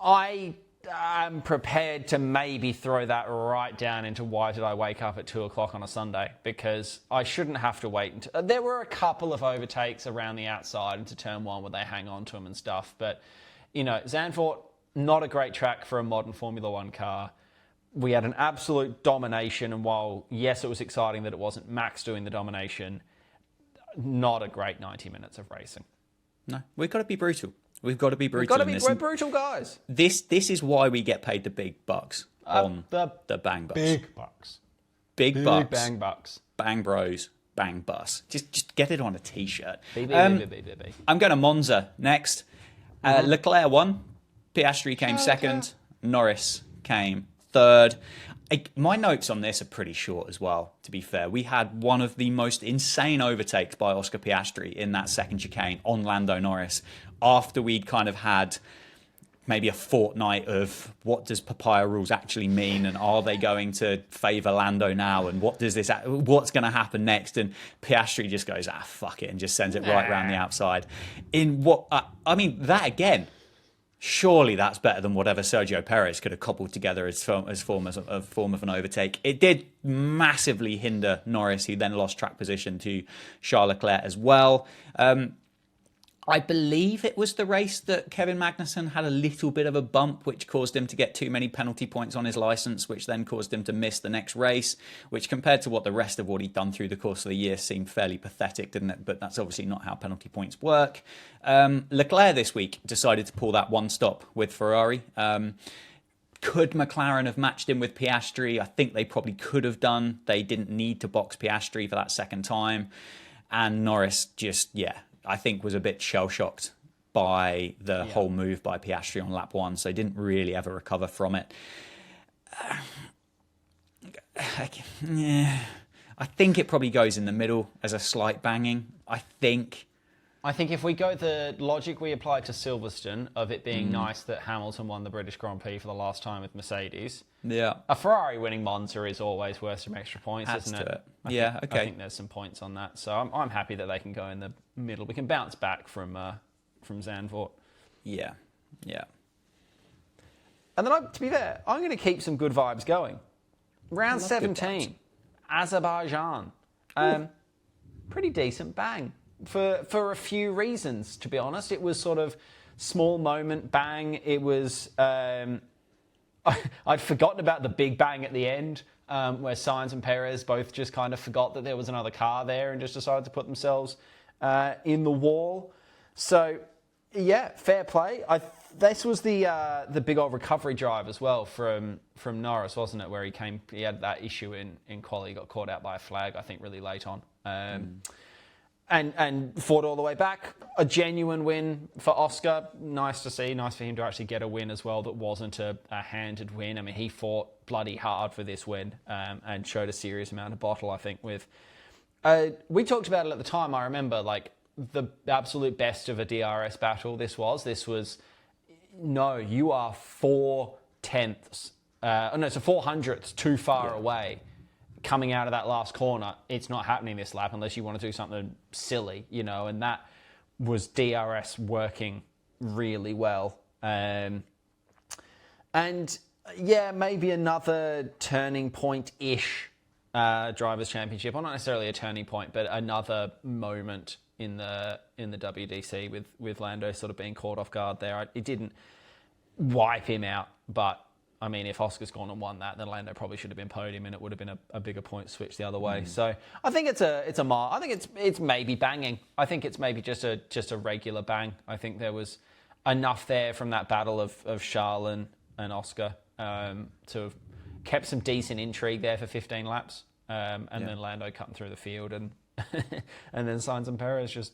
I am prepared to maybe throw that right down into why did I wake up at 2 o'clock on a Sunday, because I shouldn't have to wait. There were a couple of overtakes around the outside into turn 1 where they hang on to them and stuff. But, you know, Zandvoort, not a great track for a modern Formula One car. We had an absolute domination. And while, yes, it was exciting that it wasn't Max doing the domination, not a great 90 minutes of racing. No, we've got to be brutal. We've got to be brutal. We're brutal guys. This is why we get paid the big bucks on the bang bucks. Big bucks. Big bucks. Bang bucks. Bang bros. bang bus. Just get it on a t-shirt. B. I'm going to Monza next. Leclerc won. Piastri came second. Norris came third. My notes on this are pretty short as well, to be fair. We had one of the most insane overtakes by Oscar Piastri in that second chicane on Lando Norris after we'd kind of had maybe a fortnight of what does papaya rules actually mean, and are they going to favour Lando now, and what's going to happen next? And Piastri just goes, fuck it, and just sends it right round the outside. In what I mean, that again, surely that's better than whatever Sergio Perez could have cobbled together as form of an overtake. It did massively hinder Norris, who then lost track position to Charles Leclerc as well. I believe it was the race that Kevin Magnussen had a little bit of a bump, which caused him to get too many penalty points on his licence, which then caused him to miss the next race, which compared to what the rest of what he'd done through the course of the year seemed fairly pathetic, didn't it? But that's obviously not how penalty points work. Leclerc this week decided to pull that one stop with Ferrari. Could McLaren have matched him with Piastri? I think they probably could have done. They didn't need to box Piastri for that second time. And Norris just, I think was a bit shell-shocked by the whole move by Piastri on lap one, so didn't really ever recover from it. I think it probably goes in the middle as a slight banging. I think if we go the logic we applied to Silverstone of it being nice that Hamilton won the British Grand Prix for the last time with Mercedes, a Ferrari winning Monza is always worth some extra points, isn't it? I think there's some points on that, so I'm happy that they can go in the middle. We can bounce back from Zandvoort. Yeah. And then, to be fair, I'm going to keep some good vibes going. Round 17, Azerbaijan. Pretty decent bang. For a few reasons, to be honest. It was sort of small moment bang. It was... I'd forgotten about the big bang at the end, where Sainz and Perez both just kind of forgot that there was another car there and just decided to put themselves in the wall. So, fair play. This was the big old recovery drive as well from Norris, wasn't it? Where he had that issue in quali, he got caught out by a flag, I think, really late on. And fought all the way back. A genuine win for Oscar. Nice to see. Nice for him to actually get a win as well that wasn't a handed win. I mean, he fought bloody hard for this win and showed a serious amount of bottle, I think, with... we talked about it at the time, I remember, like, the absolute best of a DRS battle this was... No, you are 4/10ths. So 400ths too far away. Coming out of that last corner, it's not happening this lap unless you want to do something silly, and that was DRS working really well. Maybe another turning point-ish Drivers' Championship, or not necessarily a turning point, but another moment in the WDC with Lando sort of being caught off guard there. It didn't wipe him out, but I mean, if Oscar's gone and won that, then Lando probably should have been podium, and it would have been a bigger point switch the other way. So I think it's a mark. I think it's maybe banging. I think it's maybe just a regular bang. I think there was enough there from that battle of Charles and Oscar to have kept some decent intrigue there for 15 laps, and then Lando cutting through the field, and and then Sainz and Perez just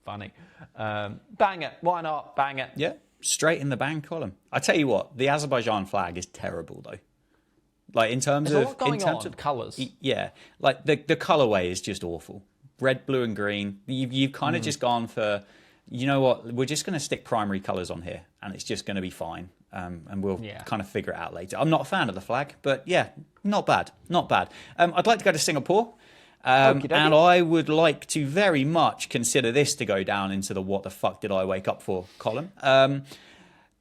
funny. Bang it. Why not? Bang it. Yeah. Straight in the bang column. I tell you what, the Azerbaijan flag is terrible though. Like in terms of colours. Yeah, like the colorway is just awful. Red, blue, and green. You've kind of just gone for, you know what? We're just going to stick primary colours on here, and it's just going to be fine. And we'll kind of figure it out later. I'm not a fan of the flag, but not bad. I'd like to go to Singapore. And I would like to very much consider this to go down into the what the fuck did I wake up for column.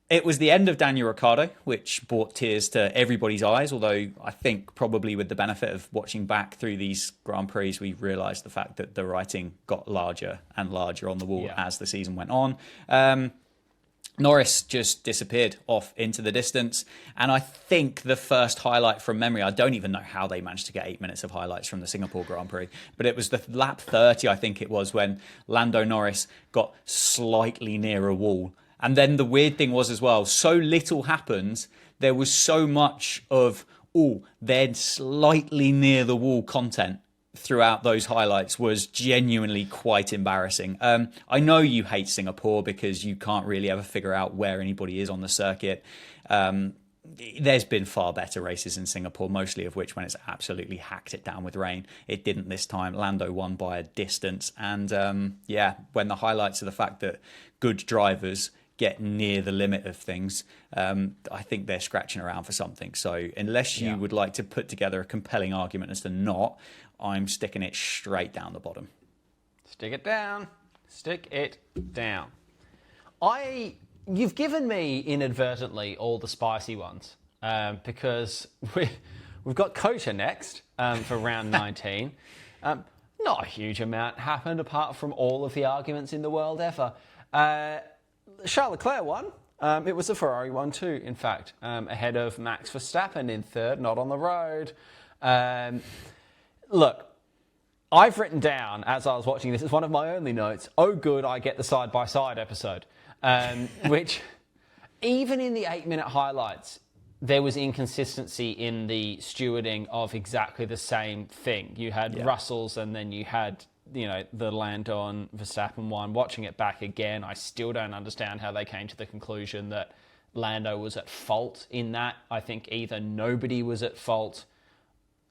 It was the end of Daniel Ricciardo, which brought tears to everybody's eyes, although I think probably with the benefit of watching back through these Grand Prix, we realised the fact that the writing got larger and larger on the wall as the season went on. Norris just disappeared off into the distance. And I think the first highlight from memory, I don't even know how they managed to get 8 minutes of highlights from the Singapore Grand Prix, but it was the lap 30, I think it was, when Lando Norris got slightly near a wall. And then the weird thing was as well, so little happened, there was so much of, they're slightly near the wall content throughout those highlights was genuinely quite embarrassing. I know you hate Singapore because you can't really ever figure out where anybody is on the circuit. There's been far better races in Singapore, mostly of which when it's absolutely hacked it down with rain. It didn't this time. Lando won by a distance. And when the highlights are the fact that good drivers get near the limit of things, I think they're scratching around for something. So unless you would like to put together a compelling argument as to not, I'm sticking it straight down the bottom. Stick it down. Stick it down. You've given me inadvertently all the spicy ones because we've got Kota next for round 19. Not a huge amount happened apart from all of the arguments in the world ever. Charles Leclerc won. It was a Ferrari one too, in fact, ahead of Max Verstappen in third, not on the road. Look, I've written down, as I was watching this, it's one of my only notes, oh good, I get the side-by-side episode. Which, even in the 8-minute highlights, there was inconsistency in the stewarding of exactly the same thing. You had Russell's and then you had, the Lando and Verstappen one. Watching it back again, I still don't understand how they came to the conclusion that Lando was at fault in that. I think either nobody was at fault,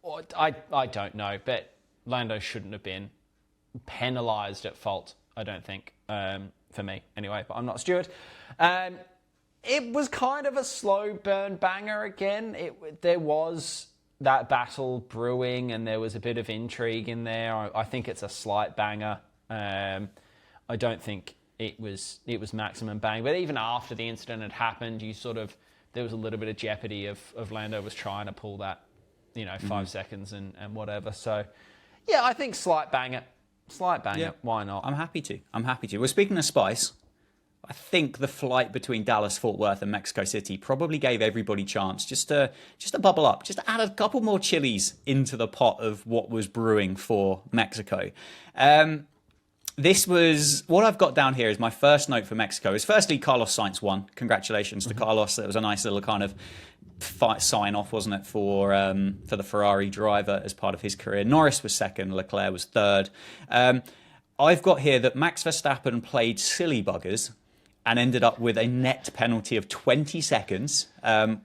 or I don't know, but Lando shouldn't have been penalised at fault, I don't think. For me, anyway, but I'm not a steward. It was kind of a slow burn banger again. There was that battle brewing and there was a bit of intrigue in there. I think it's a slight banger. I don't think it was maximum bang. But even after the incident had happened, there was a little bit of jeopardy of Lando was trying to pull that, 5 seconds and whatever. So, yeah, I think slight banger. Slight banger, why not? I'm happy to. Well, speaking of spice, I think the flight between Dallas, Fort Worth and Mexico City probably gave everybody chance just to bubble up, just to add a couple more chilies into the pot of what was brewing for Mexico. This was, what I've got down here is my first note for Mexico is firstly, Carlos Sainz won. Congratulations to Carlos. It was a nice little kind of sign off, wasn't it, for the Ferrari driver as part of his career. Norris was second, Leclerc was third. I've got here that Max Verstappen played silly buggers and ended up with a net penalty of 20 seconds,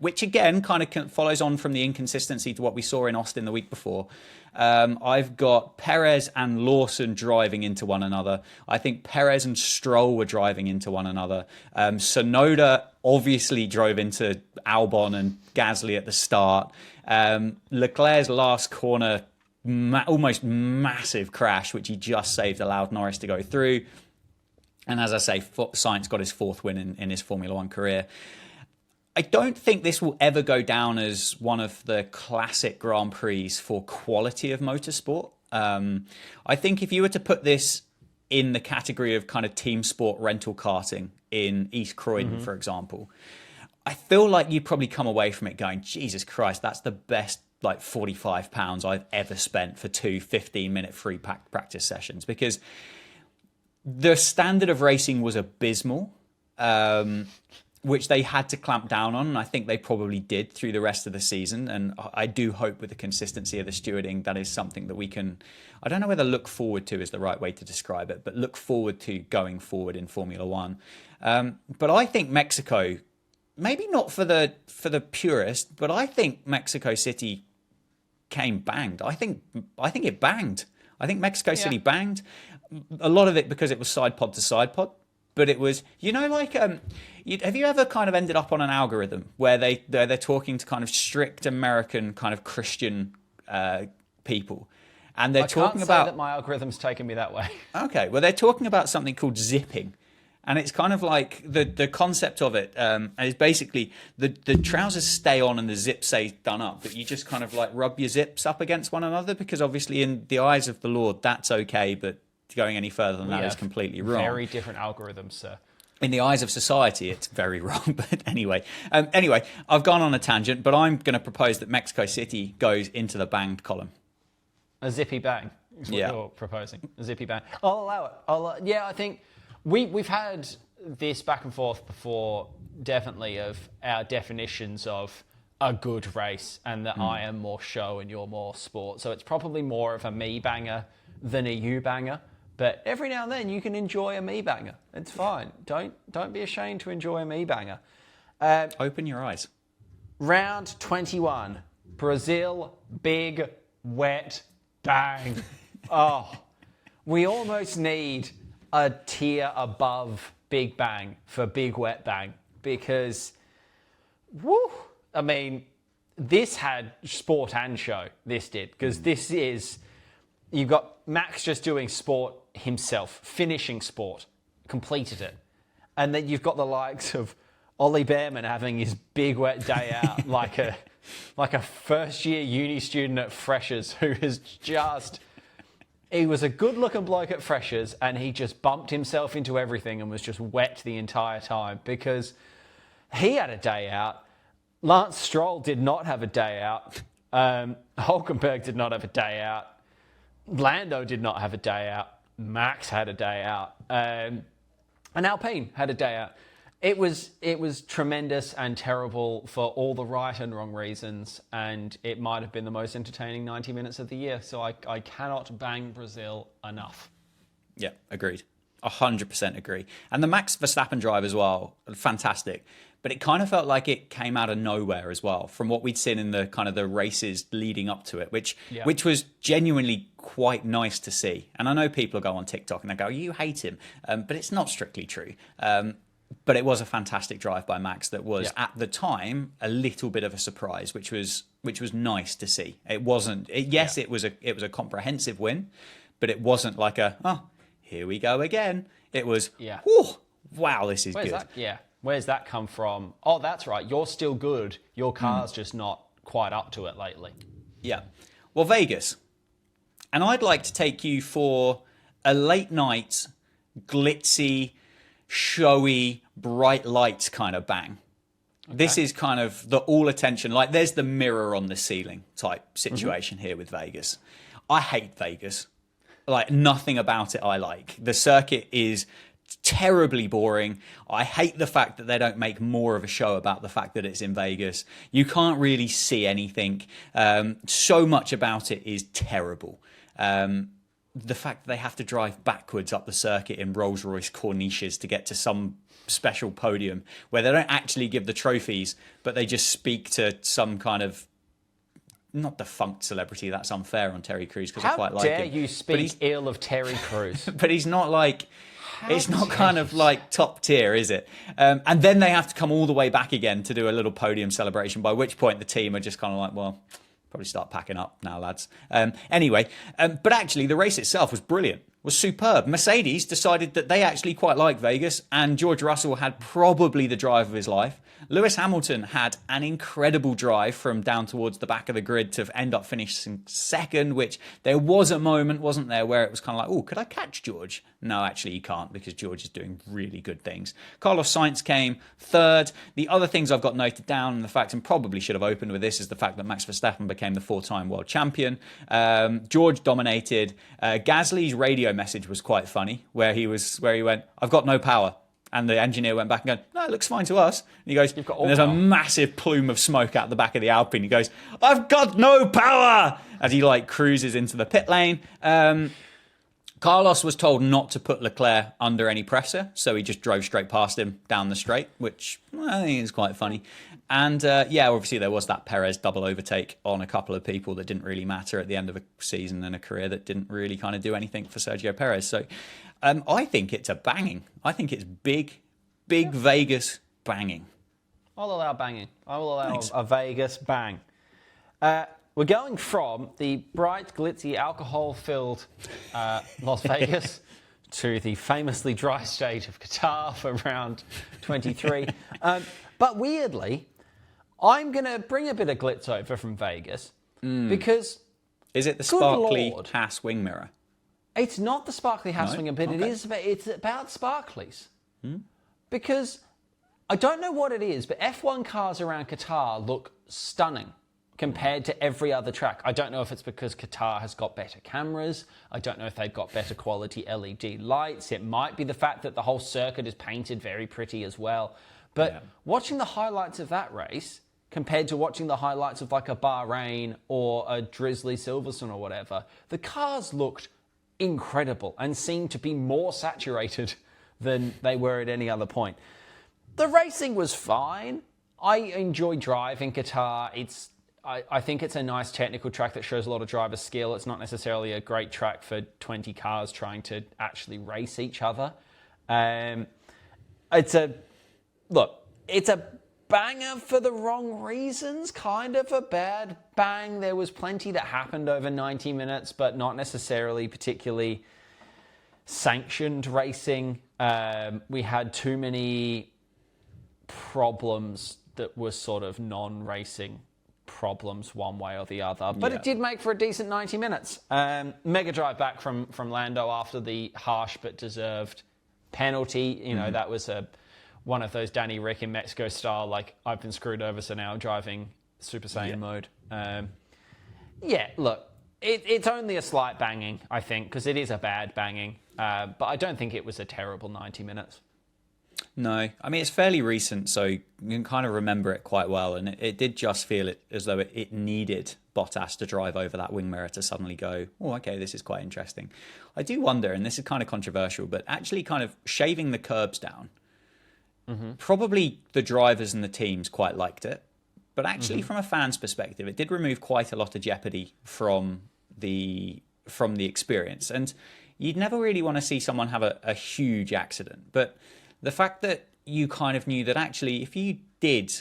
which again kind of follows on from the inconsistency to what we saw in Austin the week before. I've got Perez and Lawson driving into one another. I think Perez and Stroll were driving into one another. Sonoda obviously drove into Albon and Gasly at the start. Leclerc's last corner, almost massive crash, which he just saved, allowed Norris to go through. And as I say, Sainz got his fourth win in his Formula One career. I don't think this will ever go down as one of the classic Grand Prix for quality of motorsport. I think if you were to put this in the category of kind of team sport rental karting in East Croydon, for example, I feel like you'd probably come away from it going, Jesus Christ, that's the best like £45 I've ever spent for 2 15-minute free practice sessions, because the standard of racing was abysmal, which they had to clamp down on, and I think they probably did through the rest of the season. And I do hope with the consistency of the stewarding, that is something that we can, I don't know whether look forward to is the right way to describe it, but look forward to going forward in Formula One. But I think Mexico, maybe not for the purist, but I think Mexico City came banged. I think it banged. I think Mexico City banged. A lot of it because it was side pod to side pod, but it was, like, have you ever kind of ended up on an algorithm where they're talking to kind of strict American kind of Christian people, and they're talking about that my algorithm's taken me that way. Okay, well, they're talking about something called zipping. And it's kind of like the concept of it is basically the trousers stay on and the zip stays done up, but you just kind of like rub your zips up against one another, because obviously in the eyes of the Lord, that's okay, but going any further than that is completely wrong. Very different algorithms, sir. In the eyes of society, it's very wrong. But anyway, I've gone on a tangent, but I'm going to propose that Mexico City goes into the banged column. A zippy bang is what you're proposing. A zippy bang. I'll allow it. I think we've had this back and forth before, definitely, of our definitions of a good race and that I am more show and you're more sport. So it's probably more of a me banger than a you banger. But every now and then you can enjoy a me banger. It's fine. Don't be ashamed to enjoy a me banger. Open your eyes. Round 21. Brazil, big, wet, bang. Oh, we almost need a tier above Big Bang for Big Wet Bang because, woo, I mean, this had sport and show, this did, because this is, you've got Max just doing sport himself, finishing sport, completed it. And then you've got the likes of Ollie Behrman having his big wet day out like a first year uni student at Freshers who has just, he was a good looking bloke at Freshers and he just bumped himself into everything and was just wet the entire time because he had a day out. Lance Stroll did not have a day out. Hulkenberg did not have a day out. Lando did not have a day out. Max had a day out. And Alpine had a day out. It was tremendous and terrible for all the right and wrong reasons, and it might have been the most entertaining 90 minutes of the year. So I cannot bang Brazil enough. Yeah, agreed. 100% agree. And the Max Verstappen drive as well, fantastic. But it kind of felt like it came out of nowhere as well, from what we'd seen in the kind of the races leading up to it, which was genuinely quite nice to see. And I know people go on TikTok and they go, "You hate him," but it's not strictly true. But it was a fantastic drive by Max that was at the time a little bit of a surprise, which was nice to see. It wasn't. It was a comprehensive win, but it wasn't like here we go again. It was wow, this is good. Where's that come from? Oh, that's right. You're still good. Your car's just not quite up to it lately. Yeah. Well, Vegas, and I'd like to take you for a late night, glitzy, showy, bright lights kind of bang. Okay. This is kind of the all attention, like there's the mirror on the ceiling type situation here with Vegas. I hate Vegas. Like nothing about it I like. The circuit is terribly boring. I hate the fact that they don't make more of a show about the fact that it's in Vegas. You can't really see anything. So much about it is terrible. The fact that they have to drive backwards up the circuit in Rolls-Royce Corniches to get to some special podium where they don't actually give the trophies, but they just speak to some kind of not defunct celebrity. That's unfair on Terry Crews because I quite like him. How dare you speak ill of Terry Crews? But he's not like... It's not kind of like top tier, is it? And then they have to come all the way back again to do a little podium celebration, by which point the team are just kind of like, well, probably start packing up now, lads. Anyway, but actually the race itself was brilliant, was superb. Mercedes decided that they actually quite like Vegas, and George Russell had probably the drive of his life. Lewis Hamilton had an incredible drive from down towards the back of the grid to end up finishing second, which there was a moment, wasn't there, where it was kind of like, oh, could I catch George? No, actually you can't, because George is doing really good things. Carlos Sainz came third. The other things I've got noted down, and the fact, and probably should have opened with this, is the fact that Max Verstappen became the 4-time world champion. George dominated. Gasly's radio message was quite funny, where he went, "I've got no power." And the engineer went back and goes, "No, it looks fine to us." And he goes, and there's a massive plume of smoke out the back of the Alpine. He goes, "I've got no power," as he cruises into the pit lane. Carlos was told not to put Leclerc under any pressure, so he just drove straight past him down the straight, which I think is quite funny. And obviously there was that Perez double overtake on a couple of people that didn't really matter at the end of a season and a career that didn't really kind of do anything for Sergio Perez. So I think it's a banging. I think it's big Vegas banging. I'll allow banging. I will allow a Vegas bang. We're going from the bright, glitzy, alcohol-filled Las Vegas to the famously dry state of Qatar for round 23. But weirdly, I'm going to bring a bit of glitz over from Vegas because... Is it the sparkly Haas wing mirror? It's not the sparkly Haas wing mirror, but it's about sparklies. Because I don't know what it is, but F1 cars around Qatar look stunning compared to every other track. I don't know if it's because Qatar has got better cameras. I don't know if they've got better quality LED lights. It might be the fact that the whole circuit is painted very pretty as well. But watching the highlights of that race, compared to watching the highlights of like a Bahrain or a Drizzly Silverstone or whatever. The cars looked incredible and seemed to be more saturated than they were at any other point. The racing was fine. I enjoy driving Qatar. I think it's a nice technical track that shows a lot of driver skill. It's not necessarily a great track for 20 cars trying to actually race each other. It's a banger for the wrong reasons, kind of a bad bang. There was plenty that happened over 90 minutes, but not necessarily particularly sanctioned racing. We had too many problems that were sort of non-racing problems one way or the other, but it did make for a decent 90 minutes. Mega drive back from Lando after the harsh but deserved penalty. You know, that was one of those Danny Rick in Mexico style, like, I've been screwed over, so now I'm driving Super Saiyan mode. Look, it's only a slight banging, I think, because it is a bad banging, but I don't think it was a terrible 90 minutes. No, I mean, it's fairly recent, so you can kind of remember it quite well, and it did just feel as though it needed Bottas to drive over that wing mirror to suddenly go, oh, okay, this is quite interesting. I do wonder, and this is kind of controversial, but actually kind of shaving the curbs down, probably the drivers and the teams quite liked it, but actually from a fan's perspective, it did remove quite a lot of jeopardy from the experience, and you'd never really want to see someone have a huge accident, but the fact that you kind of knew that actually if you did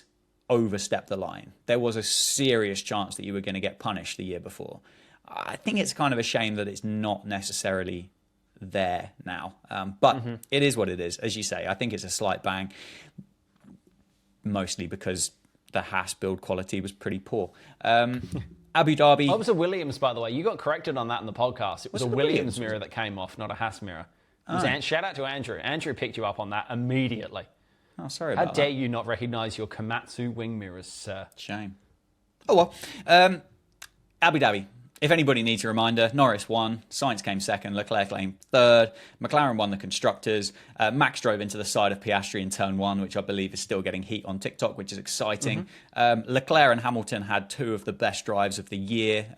overstep the line, there was a serious chance that you were going to get punished the year before. I think it's kind of a shame that it's not necessarily there now. But it is what it is. As you say, I think it's a slight bang, mostly because the Haas build quality was pretty poor. Abu Dhabi... Oh, it was a Williams, by the way. You got corrected on that in the podcast. It was a Williams mirror that came off, not a Haas mirror. Shout out to Andrew. Andrew picked you up on that immediately. Oh, sorry about that. How dare you not recognise your Komatsu wing mirrors, sir? Shame. Oh, well. Abu Dhabi. If anybody needs a reminder, Norris won, Sainz came second, Leclerc came third, McLaren won the Constructors, Max drove into the side of Piastri in turn one, which I believe is still getting heat on TikTok, which is exciting. Leclerc and Hamilton had two of the best drives of the year,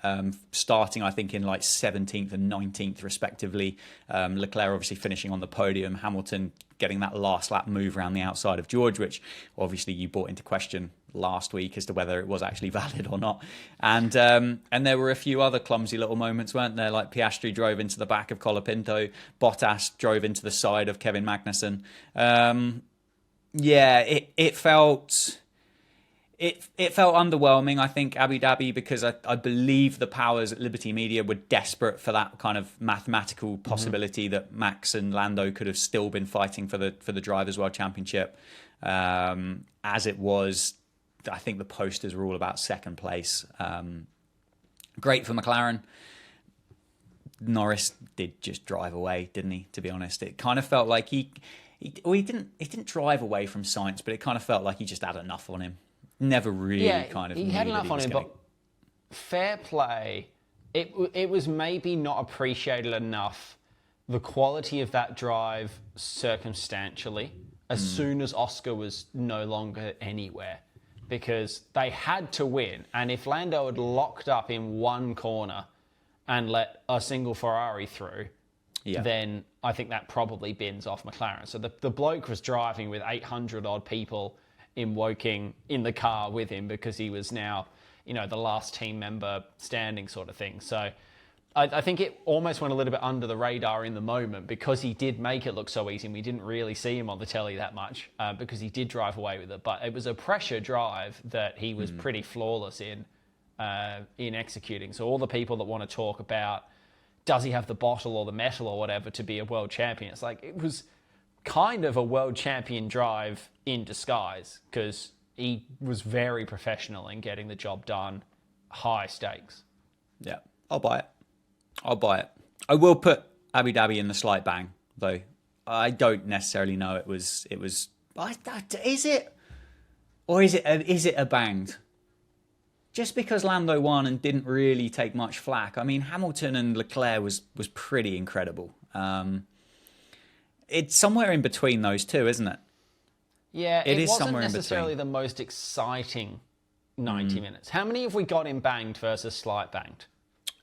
starting I think in like 17th and 19th respectively. Leclerc obviously finishing on the podium, Hamilton getting that last lap move around the outside of George, which obviously you brought into question last week as to whether it was actually valid or not. And there were a few other clumsy little moments, weren't there? Like Piastri drove into the back of Colapinto, Bottas drove into the side of Kevin Magnussen. It felt underwhelming, I think, Abu Dhabi, because I believe the powers at Liberty Media were desperate for that kind of mathematical possibility that Max and Lando could have still been fighting for the Drivers' World Championship. As it was, I think the posters were all about second place. Great for McLaren. Norris did just drive away, didn't he? To be honest, it kind of felt like he didn't drive away from Sainz, but it kind of felt like he just had enough on him. Never really he had enough on him, but fair play. It was maybe not appreciated enough, the quality of that drive circumstantially, as soon as Oscar was no longer anywhere, because they had to win. And if Lando had locked up in one corner and let a single Ferrari through, then I think that probably bins off McLaren. So the bloke was driving with 800 odd people in Woking in the car with him because he was now, the last team member standing sort of thing. So I think it almost went a little bit under the radar in the moment because he did make it look so easy and we didn't really see him on the telly that much because he did drive away with it. But it was a pressure drive that he was pretty flawless in executing. So all the people that want to talk about, does he have the bottle or the metal or whatever to be a world champion? It's like, it was kind of a world champion drive in disguise because he was very professional in getting the job done, high stakes. Yeah, I'll buy it. I will put Abu Dhabi in the slight bang, though. I don't necessarily know it was. Is it, or is it a banged? Just because Lando won and didn't really take much flack. I mean, Hamilton and Leclerc was pretty incredible. It's somewhere in between those two, isn't it? Yeah, it wasn't somewhere necessarily in the most exciting 90 minutes. How many have we got in banged versus slight banged?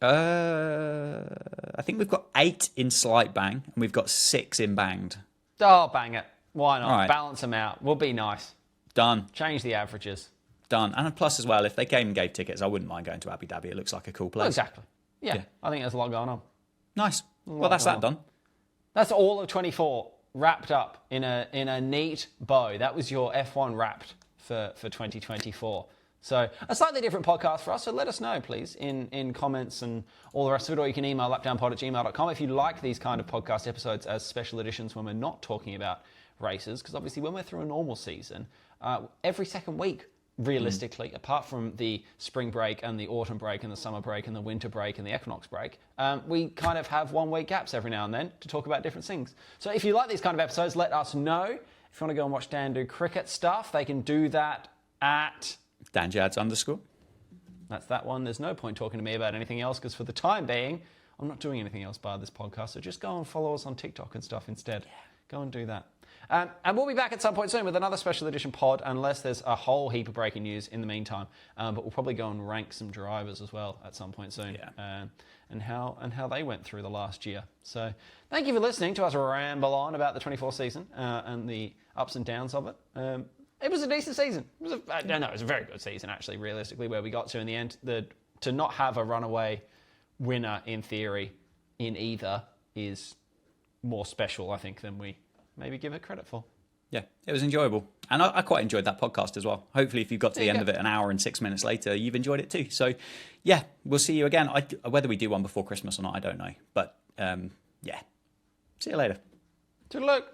I think we've got 8 in slight bang, and we've got 6 in banged. Oh, bang it. Why not? Right. Balance them out. We'll be nice. Done. Change the averages. Done. And plus as well, if they came and gave tickets, I wouldn't mind going to Abu Dhabi. It looks like a cool place. Well, exactly. Yeah, I think there's a lot going on. Nice. Well, that's that done. That's all of 24 wrapped up in a neat bow. That was your F1 wrapped for 2024. So a slightly different podcast for us. So let us know, please, in comments and all the rest of it. Or you can email lapdownpod@gmail.com if you like these kind of podcast episodes as special editions when we're not talking about races. Because obviously when we're through a normal season, every second week, realistically, apart from the spring break and the autumn break and the summer break and the winter break and the equinox break, we kind of have 1 week gaps every now and then to talk about different things. So if you like these kind of episodes, let us know. If you want to go and watch Dan do cricket stuff, they can do that at... DanJads_. That's that one. There's no point talking to me about anything else because for the time being, I'm not doing anything else by this podcast. So just go and follow us on TikTok and stuff instead. Yeah. Go and do that. And we'll be back at some point soon with another special edition pod, unless there's a whole heap of breaking news in the meantime. But we'll probably go and rank some drivers as well at some point soon, and how they went through the last year. So thank you for listening to us ramble on about the 24 season and the ups and downs of it. It was a decent season. It was a very good season, actually, realistically, where we got to in the end. To not have a runaway winner, in theory, in either is more special, I think, than we maybe give it credit for. Yeah, it was enjoyable. And I quite enjoyed that podcast as well. Hopefully, if you've got to the end of it an hour and 6 minutes later, you've enjoyed it too. So, yeah, we'll see you again. Whether we do one before Christmas or not, I don't know. But, yeah. See you later. Toodaloo.